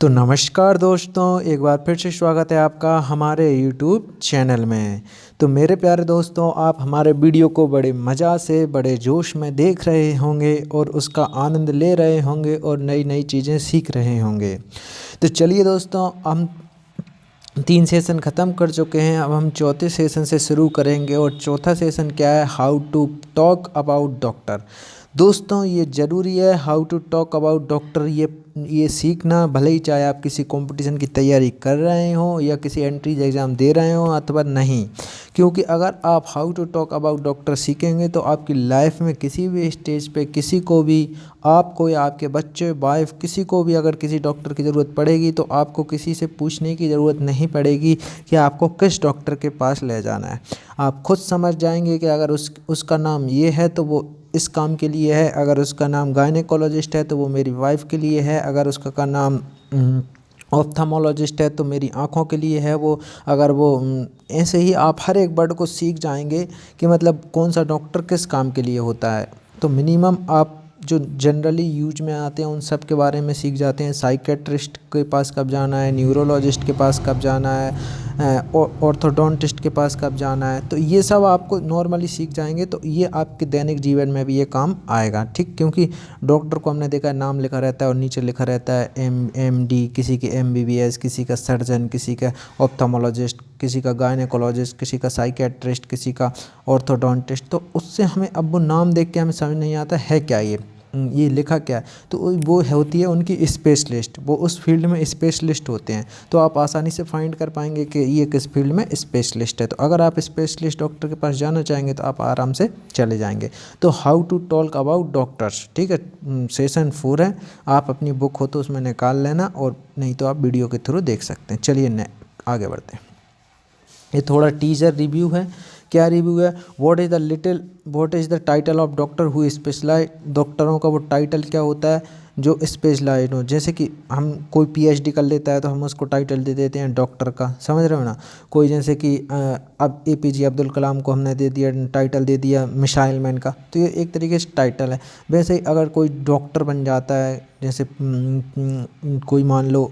तो नमस्कार दोस्तों, एक बार फिर से स्वागत है आपका हमारे YouTube चैनल में। तो मेरे प्यारे दोस्तों, आप हमारे वीडियो को बड़े मज़ा से बड़े जोश में देख रहे होंगे और उसका आनंद ले रहे होंगे और नई नई चीज़ें सीख रहे होंगे। तो चलिए दोस्तों, हम 3 सेशन ख़त्म कर चुके हैं। अब हम चौथे सेशन से शुरू करेंगे और चौथा सेशन क्या है, how to talk about doctor. दोस्तों ये ज़रूरी है how to talk about doctor, ये सीखना, भले ही चाहे आप किसी कंपटीशन की तैयारी कर रहे हो या किसी एंट्रीज एग्ज़ाम दे रहे हो अथवा नहीं। क्योंकि अगर आप how to talk about doctor सीखेंगे तो आपकी लाइफ में किसी भी स्टेज पे किसी को भी, आपको या आपके बच्चे, वाइफ, किसी को भी अगर किसी डॉक्टर की ज़रूरत पड़ेगी तो आपको किसी से पूछने की ज़रूरत नहीं पड़ेगी कि आपको किस डॉक्टर के पास ले जाना है। आप खुद समझ जाएंगे कि अगर उसका नाम ये है तो वो इस काम के लिए है, अगर उसका नाम गायनेकोलॉजिस्ट है तो वो मेरी वाइफ के लिए है, अगर उसका का नाम ऑप्थेमोलॉजिस्ट है तो मेरी आँखों के लिए है वो, अगर वो ऐसे ही आप हर एक वर्ड को सीख जाएंगे कि मतलब कौन सा डॉक्टर किस काम के लिए होता है। तो मिनिमम आप जो जनरली यूज में आते हैं उन सब के बारे में सीख जाते हैं। साइकेट्रिस्ट के पास कब जाना है, न्यूरोलॉजिस्ट के पास कब जाना है, ऑर्थोडोंटिस्ट के पास कब जाना है, तो ये सब आपको नॉर्मली सीख जाएंगे। तो ये आपके दैनिक जीवन में भी ये काम आएगा, ठीक। क्योंकि डॉक्टर को हमने देखा है नाम लिखा रहता है और नीचे लिखा रहता है MD, किसी के MBBS, किसी का सर्जन, किसी का ऑप्थेमोलॉजिस्ट, किसी का गायनेकोलॉजिस्ट, किसी का साइकेट्रिस्ट, किसी का ऑर्थोडोंटिस्ट। तो उससे हमें अब वो नाम देख के हमें समझ नहीं आता है क्या ये लिखा क्या है। तो वो होती है उनकी स्पेशलिस्ट, वो उस फील्ड में स्पेशलिस्ट होते हैं। तो आप आसानी से फाइंड कर पाएंगे कि ये किस फील्ड में स्पेशलिस्ट है। तो अगर आप स्पेशलिस्ट डॉक्टर के पास जाना चाहेंगे तो आप आराम से चले जाएंगे। तो how to talk about doctors, ठीक है, सेशन 4 है। आप अपनी बुक हो तो उसमें निकाल लेना और नहीं तो आप वीडियो के थ्रू देख सकते हैं। चलिए आगे बढ़ते हैं। ये थोड़ा टीजर रिव्यू है। क्या रिव्यू है, what is the title of doctor who specialize. डॉक्टरों का वो टाइटल क्या होता है जो स्पेशलाइज हो। जैसे कि हम कोई PhD कर लेता है तो हम उसको टाइटल दे देते हैं डॉक्टर का, समझ रहे हो ना। कोई जैसे कि अब APJ अब्दुल कलाम को हमने दे दिया टाइटल, दे दिया मिसाइल मैन का, तो ये एक तरीके से टाइटल है। वैसे ही अगर कोई डॉक्टर बन जाता है, जैसे कोई मान लो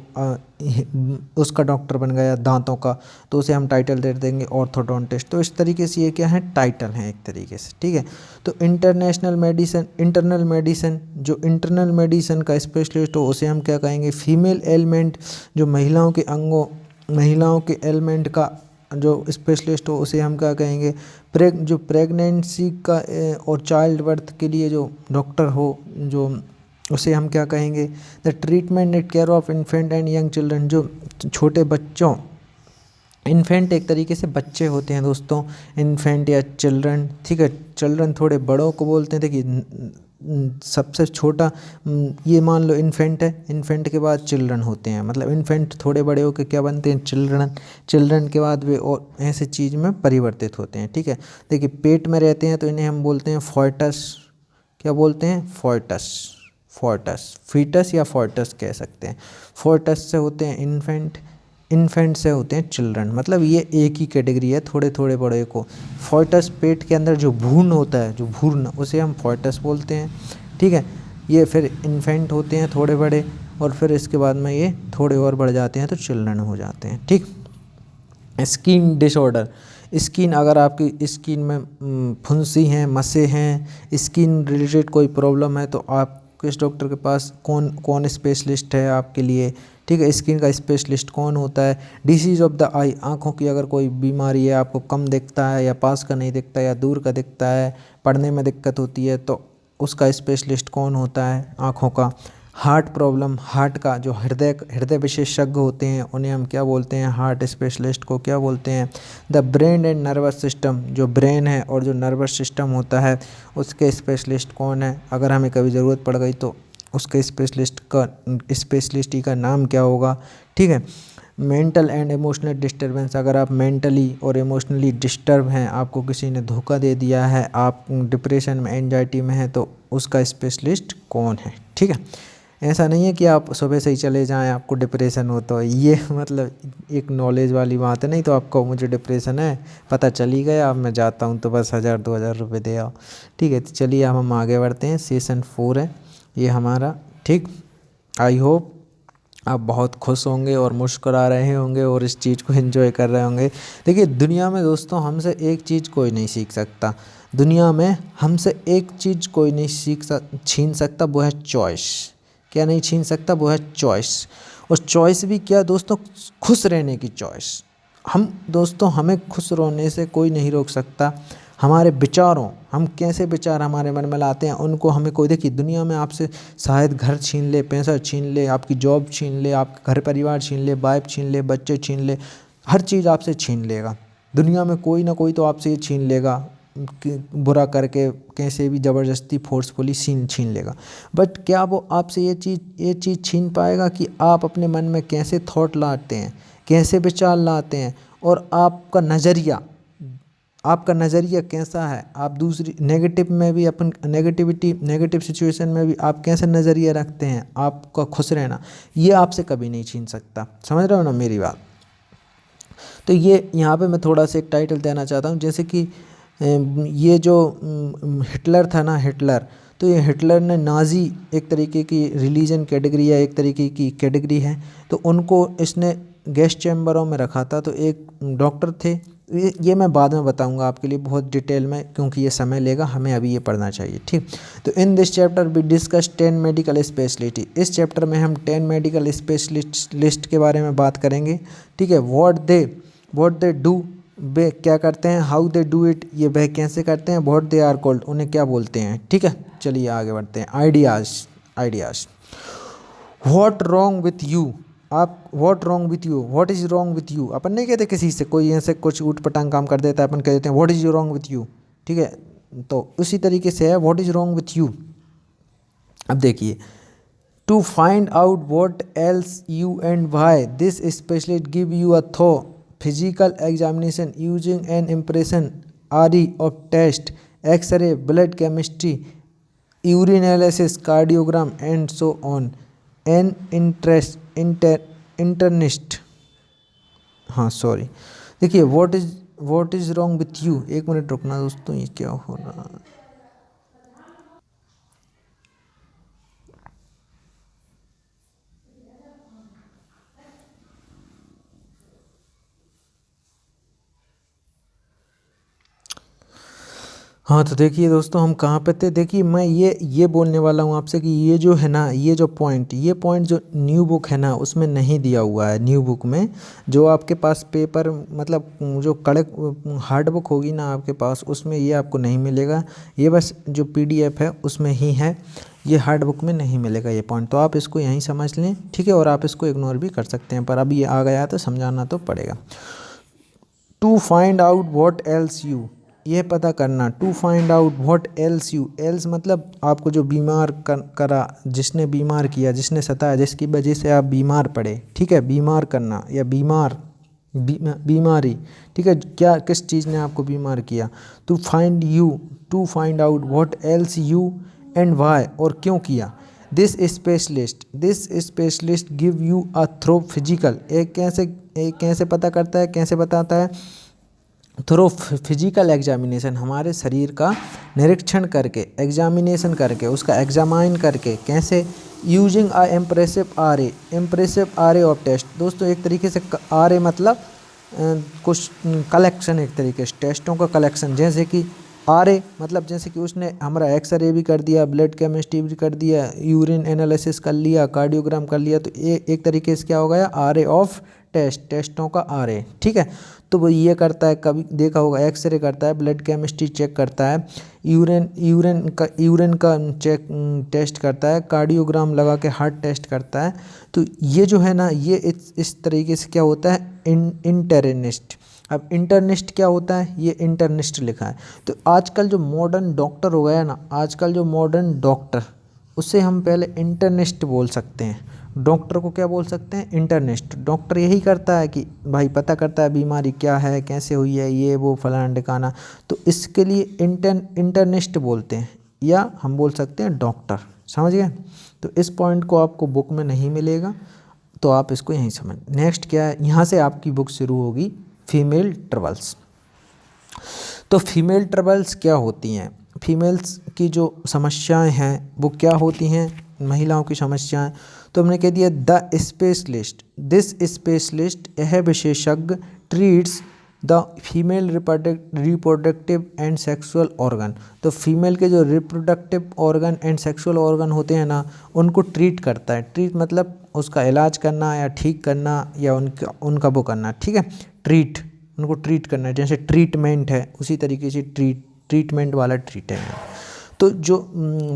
उसका डॉक्टर बन गया दांतों का, तो उसे हम टाइटल दे देंगे ऑर्थोडोंटिस्ट। तो इस तरीके से ये क्या है, टाइटल है एक तरीके से, ठीक है। तो इंटरनल मेडिसिन, जो इंटरनल मेडिसिन का स्पेशलिस्ट हो उसे हम क्या कहेंगे, फीमेल एलिमेंट, जो महिलाओं के अंगों, महिलाओं के एलिमेंट का जो स्पेशलिस्ट हो उसे हम क्या कहेंगे, जो प्रेगनेंसी का और चाइल्ड बर्थ के लिए जो डॉक्टर हो, जो उसे हम क्या कहेंगे, the treatment and care of infant and young children, जो छोटे बच्चों, इन्फेंट एक तरीके से बच्चे होते हैं दोस्तों, इन्फेंट या चिल्ड्रन, ठीक है। चिल्ड्रन थोड़े बड़ों को बोलते हैं, देखिए सबसे छोटा ये मान लो इन्फेंट है, इन्फेंट के बाद चिल्ड्रन होते हैं, मतलब इन्फेंट थोड़े बड़े होकर क्या बनते हैं, चिल्ड्रन, चिल्ड्रन के बाद वे और ऐसे चीज़ में परिवर्तित होते हैं, ठीक है। देखिए पेट में रहते हैं तो इन्हें हम बोलते हैं फॉयटस, क्या बोलते हैं, फीटस या फोर्टस कह सकते हैं। फोर्टस से होते हैं इन्फेंट से होते हैं चिल्ड्रन, मतलब ये एक ही कैटेगरी है, थोड़े थोड़े बड़े को। फोर्टस पेट के अंदर जो भ्रूण होता है, जो भ्रूण, उसे हम फोर्टस बोलते हैं, ठीक है। ये फिर इन्फेंट होते हैं थोड़े बड़े और फिर इसके बाद में ये थोड़े और बढ़ जाते हैं तो चिल्ड्रन हो जाते हैं, ठीक। स्किन डिसऑर्डर, स्किन, अगर आपकी स्किन में फुंसी हैं, मसे हैं, स्किन रिलेटेड कोई प्रॉब्लम है तो आप किस डॉक्टर के पास, कौन स्पेशलिस्ट है आपके लिए, ठीक है। स्किन का स्पेशलिस्ट कौन होता है। डिसीज़ ऑफ द आई, आँखों की अगर कोई बीमारी है, आपको कम दिखता है या पास का नहीं दिखता या दूर का दिखता है, पढ़ने में दिक्कत होती है, तो उसका स्पेशलिस्ट कौन होता है आँखों का। हार्ट प्रॉब्लम, हार्ट का जो हृदय विशेषज्ञ होते हैं उन्हें हम क्या बोलते हैं, हार्ट स्पेशलिस्ट को क्या बोलते हैं। The brain and nervous system, जो ब्रेन है और जो नर्वस सिस्टम होता है उसके स्पेशलिस्ट कौन है। अगर हमें कभी ज़रूरत पड़ गई तो उसके स्पेशलिस्ट का नाम क्या होगा, ठीक है। मेंटल एंड इमोशनल डिस्टर्बेंस, अगर आप मेंटली और इमोशनली डिस्टर्ब हैं, आपको किसी ने धोखा दे दिया है, आप डिप्रेशन में, एंजाइटी में हैं, तो उसका स्पेशलिस्ट कौन है, ठीक है। ऐसा नहीं है कि आप सुबह से ही चले जाएं आपको डिप्रेशन हो, तो ये मतलब एक नॉलेज वाली बात है। नहीं तो आपको मुझे डिप्रेशन है, पता चल ही गया, अब मैं जाता हूँ तो बस 1000-2000 रुपये दे आओ, ठीक है। तो चलिए अब हम आगे बढ़ते हैं। सेशन 4 है ये हमारा, ठीक। आई होप आप बहुत खुश होंगे और मुस्कुरा रहे होंगे और इस चीज़ को एंजॉय कर रहे होंगे। देखिए दुनिया में दोस्तों हमसे एक चीज़ कोई नहीं सीख सकता, दुनिया में हमसे एक चीज़ कोई नहीं छीन सकता, वो है चॉइस। क्या नहीं छीन सकता? वो है चॉइस। और चॉइस भी क्या दोस्तों? खुश रहने की चॉइस। हम दोस्तों हमें खुश रहने से कोई नहीं रोक सकता। हमारे विचारों, हम कैसे विचार हमारे मन में लाते हैं उनको हमें कोई, देखिए दुनिया में आपसे शायद घर छीन ले, पैसा छीन ले, आपकी जॉब छीन ले, आपका घर परिवार छीन ले, वाइफ छीन ले, बच्चे छीन ले, हर चीज़ आपसे छीन लेगा। दुनिया में कोई ना कोई तो आपसे ये छीन लेगा कि बुरा करके, कैसे भी ज़बरदस्ती फोर्सफुली छीन लेगा। बट क्या वो आपसे ये चीज़ छीन पाएगा कि आप अपने मन में कैसे थॉट लाते हैं, कैसे विचार लाते हैं, और आपका नज़रिया कैसा है? आप दूसरी नेगेटिव में भी अपन नेगेटिव सिचुएशन में भी आप कैसे नज़रिया रखते हैं? आपका खुश रहना ये आपसे कभी नहीं छीन सकता। समझ रहे हो ना मेरी बात? तो ये यहाँ पे मैं थोड़ा सा एक टाइटल देना चाहता हूँ, जैसे कि ये जो हिटलर था ना, हिटलर, तो ये हिटलर ने नाज़ी एक तरीके की रिलीजन कैटेगरी या एक तरीके की कैटेगरी है, तो उनको इसने गैस चैम्बरों में रखा था। तो एक डॉक्टर थे, ये मैं बाद में बताऊंगा आपके लिए बहुत डिटेल में, क्योंकि ये समय लेगा, हमें अभी ये पढ़ना चाहिए, ठीक। तो in this chapter we discuss 10 medical speciality. इस चैप्टर में हम 10 मेडिकल स्पेशलिस्ट के बारे में बात करेंगे, ठीक है। व्हाट दे डू, वे क्या करते हैं, हाउ दे डू इट, ये वह कैसे करते हैं, व्हाट दे आर कॉल्ड, उन्हें क्या बोलते हैं, ठीक है। चलिए आगे बढ़ते हैं। Ideas. What wrong with you, आप what wrong with you, what is wrong with you, अपन नहीं कहते किसी से, कोई ऐसे कुछ ऊट पटांग काम कर देता है, अपन कह देते हैं what is wrong with you, ठीक है। तो उसी तरीके से है what is wrong with you. अब देखिए, to find out what else you and why this specialist give you a thorough physical examination using an impression array of test, x-ray, blood chemistry, urinalysis, cardiogram and so on. An internist, हाँ sorry, देखिए what is wrong with you, एक minute रुकना दोस्तों, ये क्या हो रहा है। हाँ तो देखिए दोस्तों हम कहाँ पे थे। देखिए मैं ये बोलने वाला हूँ आपसे कि ये जो है ना, ये पॉइंट जो न्यू बुक है ना उसमें नहीं दिया हुआ है। न्यू बुक में जो आपके पास पेपर, मतलब जो कड़क हार्ड बुक होगी ना आपके पास, उसमें ये आपको नहीं मिलेगा। ये बस जो PDF है उसमें ही है, ये हार्ड बुक में नहीं मिलेगा ये पॉइंट। तो आप इसको यहीं समझ लें, ठीक है, और आप इसको इग्नोर भी कर सकते हैं, पर अभी ये आ गया तो समझाना तो पड़ेगा। To find out what else you, ये पता करना। To find out what else you, else मतलब आपको जो बीमार करा, जिसने बीमार किया, जिसने सताया, जिसकी वजह से आप बीमार पड़े, ठीक है। बीमार करना या बीमारी, ठीक है, क्या किस चीज़ ने आपको बीमार किया। To find out what else you and why, और क्यों किया। This specialist give you a thorough physical, एक कैसे पता करता है, कैसे बताता है, थ्रो फिजिकल एग्जामिनेशन, हमारे शरीर का निरीक्षण करके, एग्जामिनेशन करके, उसका एग्जामाइन करके, कैसे, using a impressive array of test. दोस्तों एक तरीके से आरे मतलब कुछ कलेक्शन, एक तरीके से टेस्टों का कलेक्शन, जैसे कि आरे मतलब जैसे कि उसने हमारा एक्सरे भी कर दिया, ब्लड केमिस्ट्री भी कर दिया, यूरिन एनालिसिस कर लिया, कार्डियोग्राम कर लिया, तो ये एक तरीके से क्या हो गया, आरे ऑफ टेस्टों का आरे, ठीक है। तो वो ये करता है, कभी देखा होगा एक्सरे करता है, ब्लड केमिस्ट्री चेक करता है, यूरिन का टेस्ट करता है, कार्डियोग्राम लगा के हार्ट टेस्ट करता है। तो ये जो है ना, ये इस तरीके से क्या होता है, इंटरनिस्ट। अब इंटरनिस्ट क्या होता है, ये इंटरनिस्ट लिखा है। तो आजकल जो मॉडर्न डॉक्टर हो गया ना, आजकल जो मॉडर्न डॉक्टर, उससे हम पहले इंटरनिस्ट बोल सकते हैं। डॉक्टर को क्या बोल सकते हैं, इंटरनिस्ट। डॉक्टर यही करता है कि भाई पता करता है बीमारी क्या है, कैसे हुई है, ये वो फलाना ढिकाना, तो इसके लिए इंटरनिस्ट बोलते हैं, या हम बोल सकते हैं डॉक्टर। समझ गए। तो इस पॉइंट को आपको बुक में नहीं मिलेगा, तो आप इसको यहीं समझ। नेक्स्ट क्या है, यहाँ से आपकी बुक शुरू होगी, फीमेल ट्रबल्स। तो फीमेल ट्रबल्स क्या होती हैं, फीमेल्स की जो समस्याएं हैं वो क्या होती हैं, महिलाओं की समस्याएं। तो हमने कह दिया द स्पेशलिस्ट, दिस स्पेशलिस्ट, यह विशेषज्ञ, treats the female reproductive and sexual organ, तो फीमेल के जो reproductive organ and sexual organ होते हैं ना, उनको ट्रीट करता है। ट्रीट मतलब उसका इलाज करना या ठीक करना या उनका वो करना, ठीक है, ट्रीट, उनको ट्रीट करना है, जैसे ट्रीटमेंट है उसी तरीके से ट्रीटमेंट वाला ट्रीट है। तो जो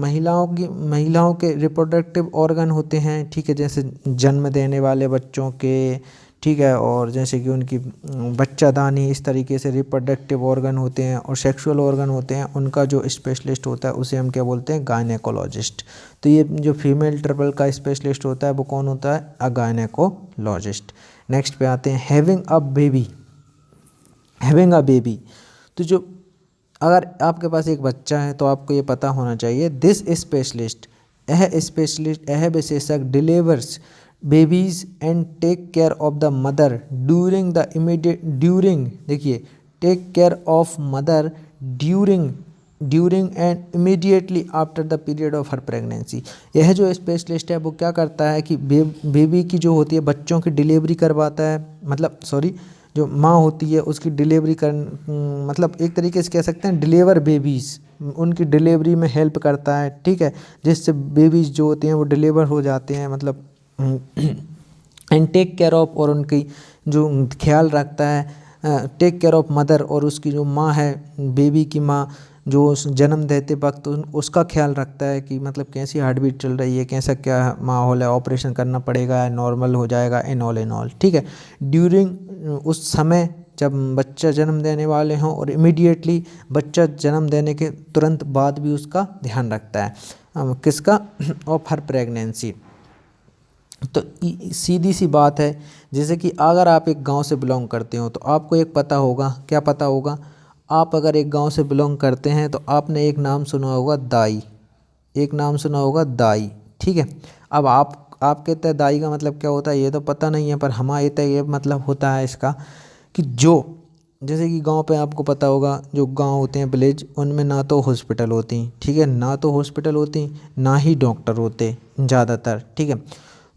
महिलाओं के रिप्रोडक्टिव ऑर्गन होते हैं, ठीक है, जैसे जन्म देने वाले बच्चों के, ठीक है, और जैसे कि उनकी बच्चादानी, इस तरीके से रिप्रोडक्टिव ऑर्गन होते हैं, और सेक्सुअल ऑर्गन होते हैं, उनका जो स्पेशलिस्ट होता है उसे हम क्या बोलते हैं, गायनेकोलॉजिस्ट। तो ये जो फीमेल ट्रिपल का स्पेशलिस्ट होता है वो कौन होता है, अ गायनेकोलॉजिस्ट। नेक्स्ट पे आते हैं having a baby, having a baby, तो जो अगर आपके पास एक बच्चा है तो आपको ये पता होना चाहिए, दिस स्पेशलिस्ट, यह विशेषज्ञ delivers babies and take care of the mother during the immediate, during, देखिए, take care of mother during and immediately after the period of her pregnancy. यह जो स्पेशलिस्ट है वो क्या करता है कि बेबी की जो होती है, बच्चों की डिलीवरी करवाता है, मतलब सॉरी, जो माँ होती है उसकी डिलीवरी मतलब एक तरीके से कह सकते हैं डिलीवर बेबीज़, उनकी डिलीवरी में हेल्प करता है, ठीक है, जिससे बेबीज़ जो होते हैं वो डिलीवर हो जाते हैं, मतलब एंड टेक केयर ऑफ, और उनकी जो ख्याल रखता है, टेक केयर ऑफ मदर, और उसकी जो माँ है, बेबी की माँ, जो उस जन्म देते वक्त उसका ख्याल रखता है कि मतलब कैसी हार्ट बीट चल रही है, कैसा क्या माहौल है, ऑपरेशन करना पड़ेगा, नॉर्मल हो जाएगा, इन ऑल, ठीक है, ड्यूरिंग, उस समय जब बच्चा जन्म देने वाले हों, और इमीडिएटली बच्चा जन्म देने के तुरंत बाद भी उसका ध्यान रखता है, किसका, ऑफ हर प्रेगनेंसी। तो सीधी सी बात है, जैसे कि अगर आप एक गांव से बिलोंग करते हो तो आपको एक पता होगा, क्या पता होगा, आप अगर एक गांव से बिलोंग करते हैं तो आपने एक नाम सुना होगा दाई, एक नाम सुना होगा दाई, ठीक है। अब आप कहते हैं दाई का मतलब क्या होता है ये तो पता नहीं है, पर हमारे तो ये मतलब होता है इसका कि जो, जैसे कि गांव पे आपको पता होगा, जो गांव होते हैं विलेज, उनमें ना तो हॉस्पिटल होती, ठीक है, ना तो हॉस्पिटल होती, ना ही डॉक्टर होते ज़्यादातर, ठीक है,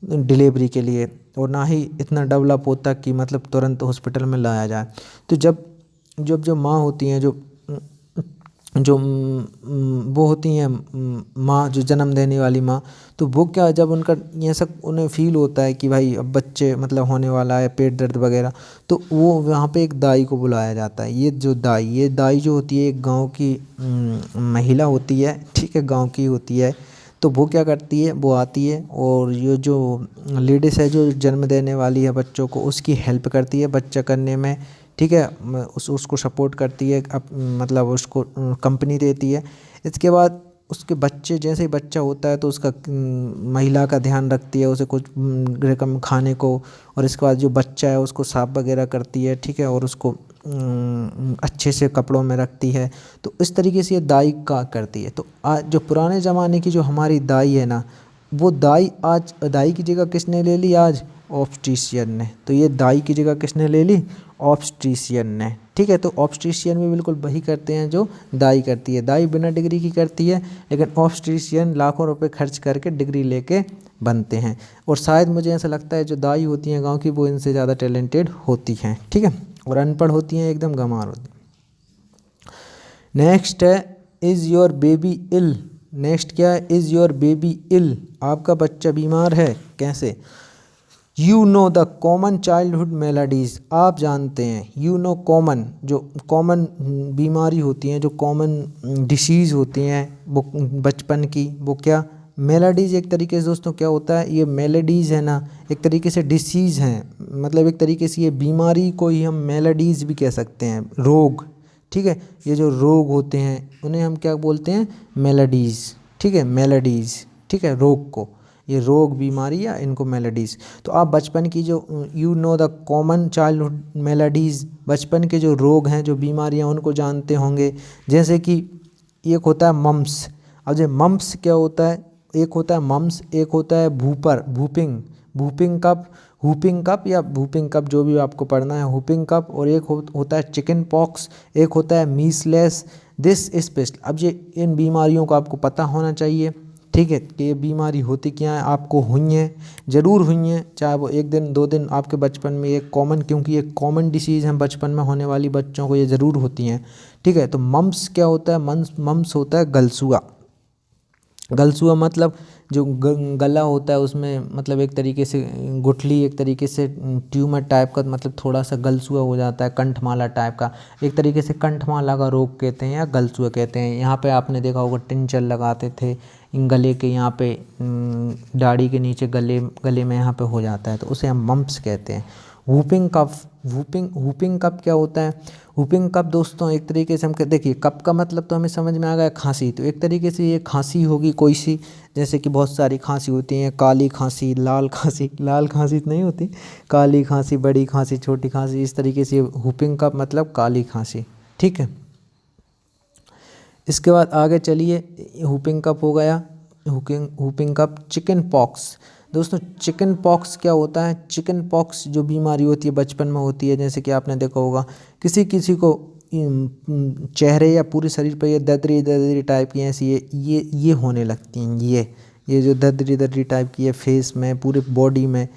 डिलीवरी के लिए, और ना ही इतना डेवलप होता कि मतलब तुरंत हॉस्पिटल में लाया जाए। तो जब जब जो माँ होती हैं, जो जो वो होती हैं माँ, जो जन्म देने वाली माँ, तो वो क्या, जब उनका ये सब उन्हें फील होता है कि भाई अब बच्चे मतलब होने वाला है, पेट दर्द वगैरह, तो वो वहाँ पे एक दाई को बुलाया जाता है। ये दाई जो होती है एक गांव की महिला होती है, ठीक है, गांव की होती है। तो वो क्या करती है, वो आती है और ये जो लेडीज़ है जो जन्म देने वाली है बच्चों को, उसकी हेल्प करती है बच्चा करने में, ठीक है, उसको सपोर्ट करती है, मतलब उसको कंपनी देती है। इसके बाद उसके बच्चे, जैसे ही बच्चा होता है तो उसका महिला का ध्यान रखती है, उसे कुछ रकम खाने को, और इसके बाद जो बच्चा है उसको साफ वगैरह करती है, ठीक है, और उसको अच्छे से कपड़ों में रखती है। तो इस तरीके से ये दाई का करती है। तो आज जो पुराने ज़माने की जो हमारी दाई है ना, वो दाई आज दाई की जगह किसने ले ली, आज ऑब्स्टीशियन ने। तो ये दाई की जगह किसने ले ली, ऑब्स्टीशियन ने, ठीक है। तो ऑब्स्टीशियन भी बिल्कुल वही करते हैं जो दाई करती है। दाई बिना डिग्री की करती है, लेकिन ऑब्स्टीशियन लाखों रुपए खर्च करके डिग्री लेके बनते हैं। और शायद मुझे ऐसा लगता है जो दाई होती हैं गांव की, वो इनसे ज़्यादा टैलेंटेड होती हैं, ठीक है, और अनपढ़ होती हैं, एकदम गंवार होती हैं। नेक्स्ट है is your baby ill. Next क्या है, इज़ योर बेबी इल, आपका बच्चा बीमार है, कैसे। You know the common childhood maladies, आप जानते हैं, यू नो कॉमन, जो कॉमन बीमारी होती हैं, जो कॉमन डिसीज़ होती हैं वो बचपन की, वो क्या, मेलेडीज़। एक तरीके से दोस्तों क्या होता है, ये मेलेडीज़ है ना, एक तरीके से डिसीज़ हैं, मतलब एक तरीके से ये बीमारी को ही हम मेलेडीज़ भी कह सकते हैं, रोग, ठीक है। ये जो रोग होते हैं उन्हें हम क्या बोलते हैं, मेलेडीज़, ठीक है, मेलेडीज़, ठीक है, रोग को, ये रोग बीमारी या इनको मेलेडीज़। तो आप बचपन की जो you know the common childhood maladies, बचपन के जो रोग हैं, जो बीमारियां, उनको जानते होंगे। जैसे कि एक होता है मम्स। अब जो मम्स क्या होता है, एक होता है मम्स, एक होता है भूपिंग कप या भूपिंग कप, जो भी आपको पढ़ना है, हुपिंग कप। और एक होता है चिकन पॉक्स, एक होता है मीसलेस, दिस स्पेशल। अब ये इन बीमारियों को आपको पता होना चाहिए, ठीक है, कि ये बीमारी होती क्या है, आपको हुई है, ज़रूर हुई है, चाहे वो 1 दिन 2 दिन आपके बचपन में, ये कॉमन, क्योंकि ये कॉमन डिसीज़ हैं बचपन में होने वाली, बच्चों को ये ज़रूर होती हैं। ठीक है, तो मम्प्स क्या होता है, मम्प्स होता है गलसुआ। गलसुआ मतलब जो गला होता है उसमें, मतलब एक तरीके से गुठली, एक तरीके से ट्यूमर टाइप का, मतलब थोड़ा सा गलसुआ हो जाता है, कंठमाला टाइप का, एक तरीके से कंठमाला का रोग कहते हैं या गलसुआ कहते हैं। यहाँ पे आपने देखा होगा टिंचर लगाते थे गले के यहाँ पे, दाढ़ी के नीचे, गले में यहाँ पे हो जाता है, तो उसे हम मम्प्स कहते हैं। वूपिंग कफ, वूपिंग कफ क्या होता है, वूपिंग कफ दोस्तों एक तरीके से हम देखिए, कफ का मतलब तो हमें समझ में आ गया, खांसी, तो एक तरीके से ये खांसी होगी कोई सी, जैसे कि बहुत सारी खांसी होती हैं, काली खांसी, लाल खांसी, लाल खांसी तो नहीं होती, काली खांसी, बड़ी खांसी, छोटी खांसी, इस तरीके से वूपिंग कफ मतलब काली खांसी। ठीक है, इसके बाद आगे चलिए, वूपिंग कफ हो गया, वूपिंग कफ। चिकन पॉक्स दोस्तों, चिकन पॉक्स क्या होता है, चिकन पॉक्स जो बीमारी होती है बचपन में होती है, जैसे कि आपने देखा होगा किसी किसी को चेहरे या पूरे शरीर पर ये ददरी ददरी टाइप की ऐसी ये होने लगती हैं, ये जो ददरी ददरी टाइप की है फेस में, पूरे बॉडी में।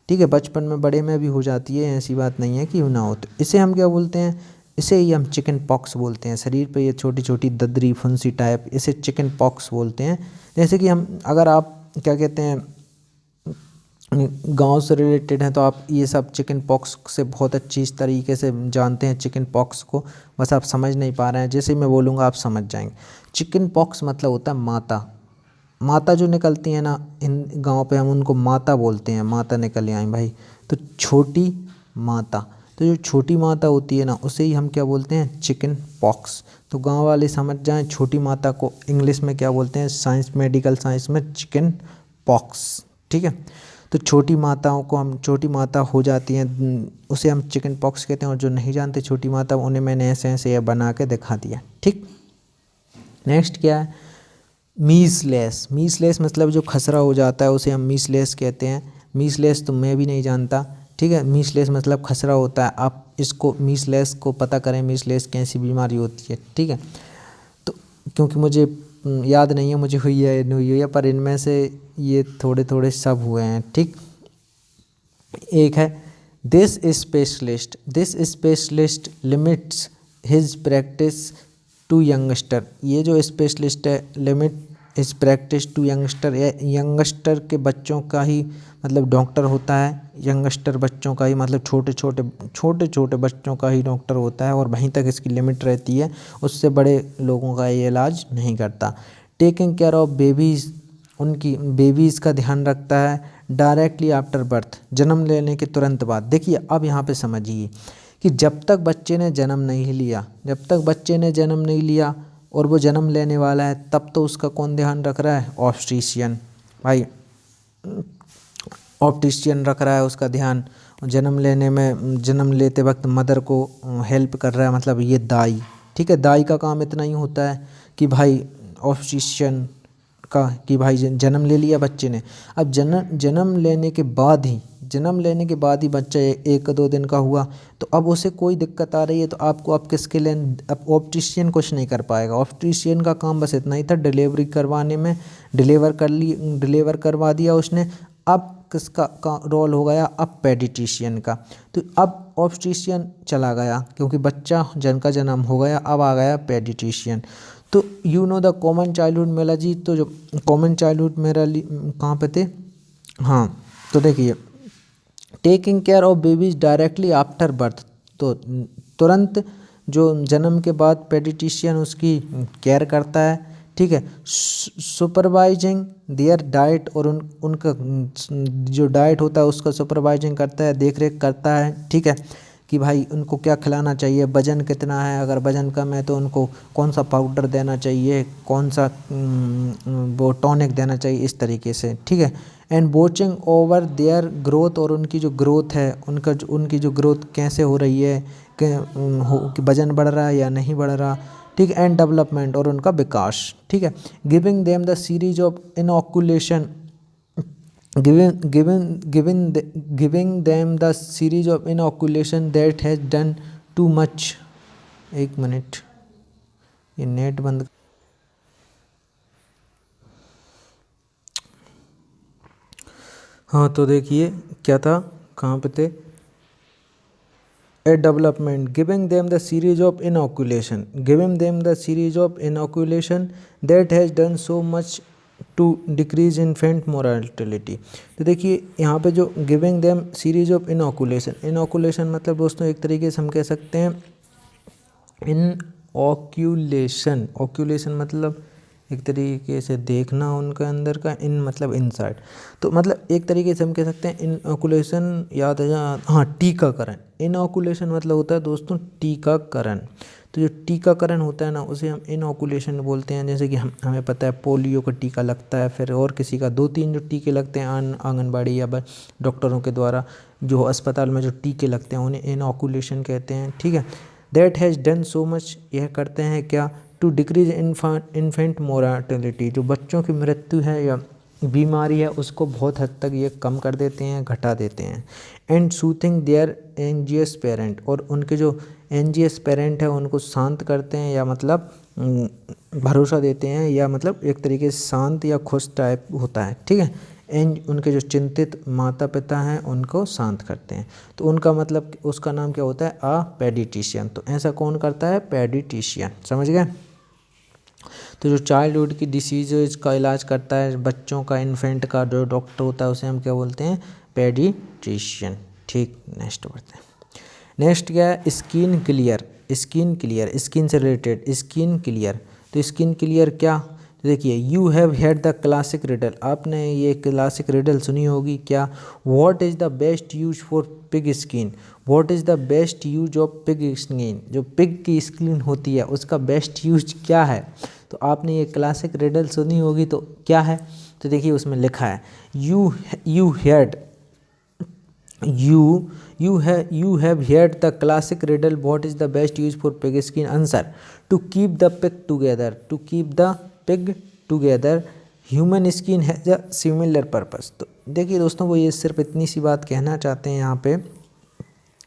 ठीक है, बचपन में बड़े में भी हो जाती है, ऐसी बात नहीं है कि ना हो। तो इसे हम क्या बोलते हैं, इसे ही हम चिकन पॉक्स बोलते हैं। शरीर पे ये छोटी छोटी ददरी फुंसी टाइप, इसे चिकन पॉक्स बोलते हैं। जैसे कि हम, अगर आप क्या कहते हैं, गांव से रिलेटेड हैं, तो आप ये सब चिकन पॉक्स से बहुत अच्छी तरीके से जानते हैं चिकन पॉक्स को, बस आप समझ नहीं पा रहे हैं। जैसे मैं बोलूँगा आप समझ जाएंगे। चिकन पॉक्स मतलब होता है माता, माता जो निकलती है ना, इन गांव पे हम उनको माता बोलते हैं, माता निकल आई भाई, तो छोटी माता, तो जो छोटी माता होती है ना, उसे ही हम क्या बोलते हैं, चिकन पॉक्स। तो गांव वाले समझ जाएं, छोटी माता को इंग्लिश में क्या बोलते हैं, साइंस, मेडिकल साइंस में चिकन पॉक्स। ठीक है, तो छोटी माताओं को हम, छोटी माता हो जाती हैं, उसे हम चिकन पॉक्स कहते हैं। और जो नहीं जानते छोटी माता, उन्हें मैंने ऐसे ऐसे ये बना के दिखा दिया। ठीक, नेक्स्ट क्या है, मीसलेस। मीसलेस मतलब जो खसरा हो जाता है उसे हम मीसलेस कहते हैं। मीसलेस तो मैं भी नहीं जानता। ठीक है, मीसलेस मतलब खसरा होता है, आप इसको मीसलेस को पता करें, मीसलेस कैसी बीमारी होती है। ठीक है, तो क्योंकि मुझे याद नहीं है मुझे हुई है नहीं हुई है, पर इनमें से ये थोड़े थोड़े सब हुए हैं। ठीक, एक है this specialist limits his practice to youngster. ये जो स्पेशलिस्ट है, limit his practice to youngster, youngster के बच्चों का ही मतलब डॉक्टर होता है, यंगस्टर बच्चों का ही मतलब छोटे छोटे बच्चों का ही डॉक्टर होता है, और वहीं तक इसकी लिमिट रहती है, उससे बड़े लोगों का ये इलाज नहीं करता। टेकिंग केयर ऑफ बेबीज़, उनकी बेबीज़ का ध्यान रखता है। डायरेक्टली आफ्टर बर्थ, जन्म लेने के तुरंत बाद। देखिए अब यहाँ पे समझिए कि जब तक बच्चे ने जन्म नहीं लिया, जब तक बच्चे ने जन्म नहीं लिया और वो जन्म लेने वाला है, तब तो उसका कौन ध्यान रख रहा है, ऑब्स्टीशियन भाई, ऑप्टिशियन रख रहा है उसका ध्यान। जन्म लेने में, जन्म लेते वक्त मदर को हेल्प कर रहा है, मतलब ये दाई। ठीक है, दाई का काम इतना ही होता है कि भाई ऑप्टिशियन का, कि भाई जन्म ले लिया बच्चे ने, अब जन्म लेने के बाद ही, जन्म लेने के बाद ही बच्चा 1-2 दिन का हुआ, तो अब उसे कोई दिक्कत आ रही है, तो आपको अब किसके लिए, अब ऑप्टिशियन कुछ नहीं कर पाएगा। ऑप्टिशियन का काम बस इतना ही था, डिलीवरी करवाने में, डिलीवर करवा दिया उसने। अब किसका का रोल हो गया, अब पेडिट्रिशियन का। तो अब ऑब्स्टिशियन चला गया, क्योंकि बच्चा जन का जन्म हो गया, अब आ गया पेडिट्रिशियन। तो you know the common childhood maladies, तो जो कॉमन चाइल्डहुड मेलॉजी कहाँ पे थे, हाँ, तो देखिए taking care of babies directly after birth, तो तुरंत जो जन्म के बाद पेडिट्रिशियन उसकी केयर करता है। ठीक है, सुपरवाइजिंग देयर डाइट, और उनका जो डाइट होता है उसका सुपरवाइजिंग करता है, देख रेख करता है। ठीक है, कि भाई उनको क्या खिलाना चाहिए, वज़न कितना है, अगर वज़न कम है तो उनको कौन सा पाउडर देना चाहिए, कौन सा वो टॉनिक देना चाहिए, इस तरीके से। ठीक है, and watching over their growth, और उनकी जो ग्रोथ है, उनकी जो ग्रोथ कैसे हो रही है, कि वज़न बढ़ रहा है या नहीं बढ़ रहा। ठीक है, एंड डेवलपमेंट, और उनका विकास। ठीक है, giving them the series of inoculation, giving them the series of inoculation that has done too much। एक मिनट, ये नेट बंद। हाँ तो देखिए क्या था, कहाँ पे थे, a development, giving them the series of inoculation that has done so much to decrease infant mortality। तो देखिए यहाँ पे जो giving them series of inoculation मतलब दोस्तों एक तरीके से हम कह सकते हैं ओक्यूलेशन मतलब एक तरीके से देखना उनका अंदर का, इन मतलब इनसाइड, तो मतलब एक तरीके से हम कह सकते हैं इनोकुलेशन, याद है हाँ टीकाकरण। इनोकुलेशन मतलब होता है दोस्तों टीकाकरण। तो जो टीकाकरण होता है ना उसे हम इनोकुलेशन बोलते हैं। जैसे कि हमें पता है पोलियो का टीका लगता है, फिर और किसी का 2-3 जो टीके लगते हैं आंगनबाड़ी या डॉक्टरों के द्वारा, जो अस्पताल में जो टीके लगते हैं उन्हें इनोकुलेशन कहते हैं। ठीक है, that has done so much, यह करते हैं क्या, टू डिक्रीज इन्फेंट मोराटिलिटी, जो बच्चों की मृत्यु है या बीमारी है उसको बहुत हद तक ये कम कर देते हैं, घटा देते हैं। And soothing there anxious parent, और उनके जो एंजियस पेरेंट है उनको शांत करते हैं या मतलब भरोसा देते हैं, या मतलब एक तरीके से शांत या खुश टाइप होता है। ठीक है, उनके जो चिंतित माता पिता हैं उनको शांत करते हैं। तो उनका मतलब उसका नाम क्या होता है, आ पेडिटिशियन। तो ऐसा कौन करता है, पेडिटिशियन, समझ गए। तो जो चाइल्डहुड की डिसीज़ का इलाज करता है बच्चों का, इन्फेंट का जो डॉक्टर होता है उसे हम क्या बोलते हैं, पेडिट्रिशियन। ठीक, नेक्स्ट बढ़ते हैं। नेक्स्ट क्या है, स्किन क्लियर। स्किन से रिलेटेड स्किन क्लियर। तो स्किन क्लियर क्या, तो देखिए you have heard the classic riddle, आपने ये क्लासिक रिडल सुनी होगी क्या, what is the best use for pig skin. What is the best use of pig skin, जो पिग की स्किन होती है उसका बेस्ट यूज क्या है। तो आपने ये क्लासिक रिडल सुनी होगी, तो क्या है, तो देखिए उसमें लिखा है you have heard the classic riddle what is the best use for pig skin, answer to keep the pig together human skin has a similar purpose। तो देखिए दोस्तों वो ये सिर्फ इतनी सी बात कहना चाहते हैं यहाँ पे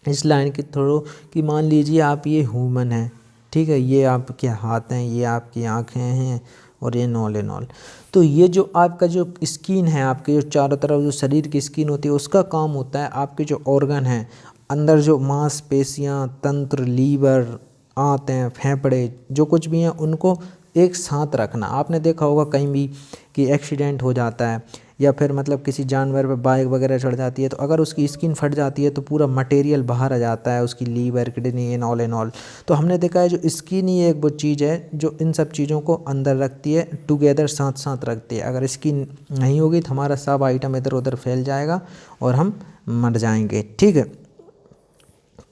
इस लाइन के थ्रू कि मान लीजिए आप ये ह्यूमन है, ठीक है, ये आपके हाथ हैं, ये आपकी आँखें हैं और ये नॉल एंड ऑल। तो ये जो आपका जो स्किन है, आपके जो चारों तरफ जो शरीर की स्किन होती है उसका काम होता है आपके जो ऑर्गन हैं अंदर, जो मांसपेशियाँ, तंत्र, लीवर, आंत हैं, फेफड़े, जो कुछ भी हैं उनको एक साथ रखना। आपने देखा होगा कहीं भी कि एक्सीडेंट हो जाता है या फिर मतलब किसी जानवर पे बाइक वगैरह चढ़ जाती है, तो अगर उसकी स्किन फट जाती है तो पूरा मटेरियल बाहर आ जाता है, उसकी लीवर, किडनी एंड ऑल। तो हमने देखा है जो स्किन ही एक वो चीज़ है जो इन सब चीज़ों को अंदर रखती है, टुगेदर, साथ साथ रखती है। अगर स्किन नहीं होगी तो हमारा सब आइटम इधर उधर फैल जाएगा और हम मर जाएंगे। ठीक है,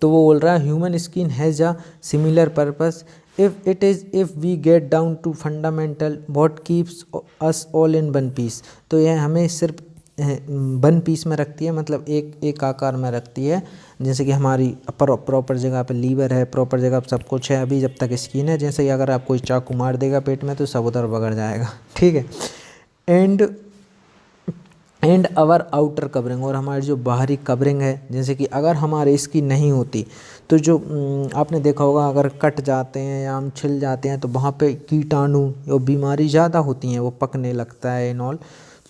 तो वो बोल रहा है human skin has a similar purpose if we get down to fundamental what keeps us all in one piece. तो यह हमें सिर्फ वन पीस में रखती है, मतलब एक आकार में रखती है। जैसे कि हमारी प्रॉपर जगह पे लीवर है, प्रॉपर जगह पे सब कुछ है, अभी जब तक स्किन है। जैसे कि अगर आप कोई चाकू मार देगा पेट में तो सब उधर बगड़ जाएगा। ठीक है, एंड आवर आउटर कवरिंग, और हमारी जो बाहरी कवरिंग है, जैसे कि अगर हमारे इसकी नहीं होती तो जो आपने देखा होगा अगर कट जाते हैं या हम छिल जाते हैं तो वहाँ पे कीटाणु और बीमारी ज़्यादा होती हैं, वो पकने लगता है एंड ऑल।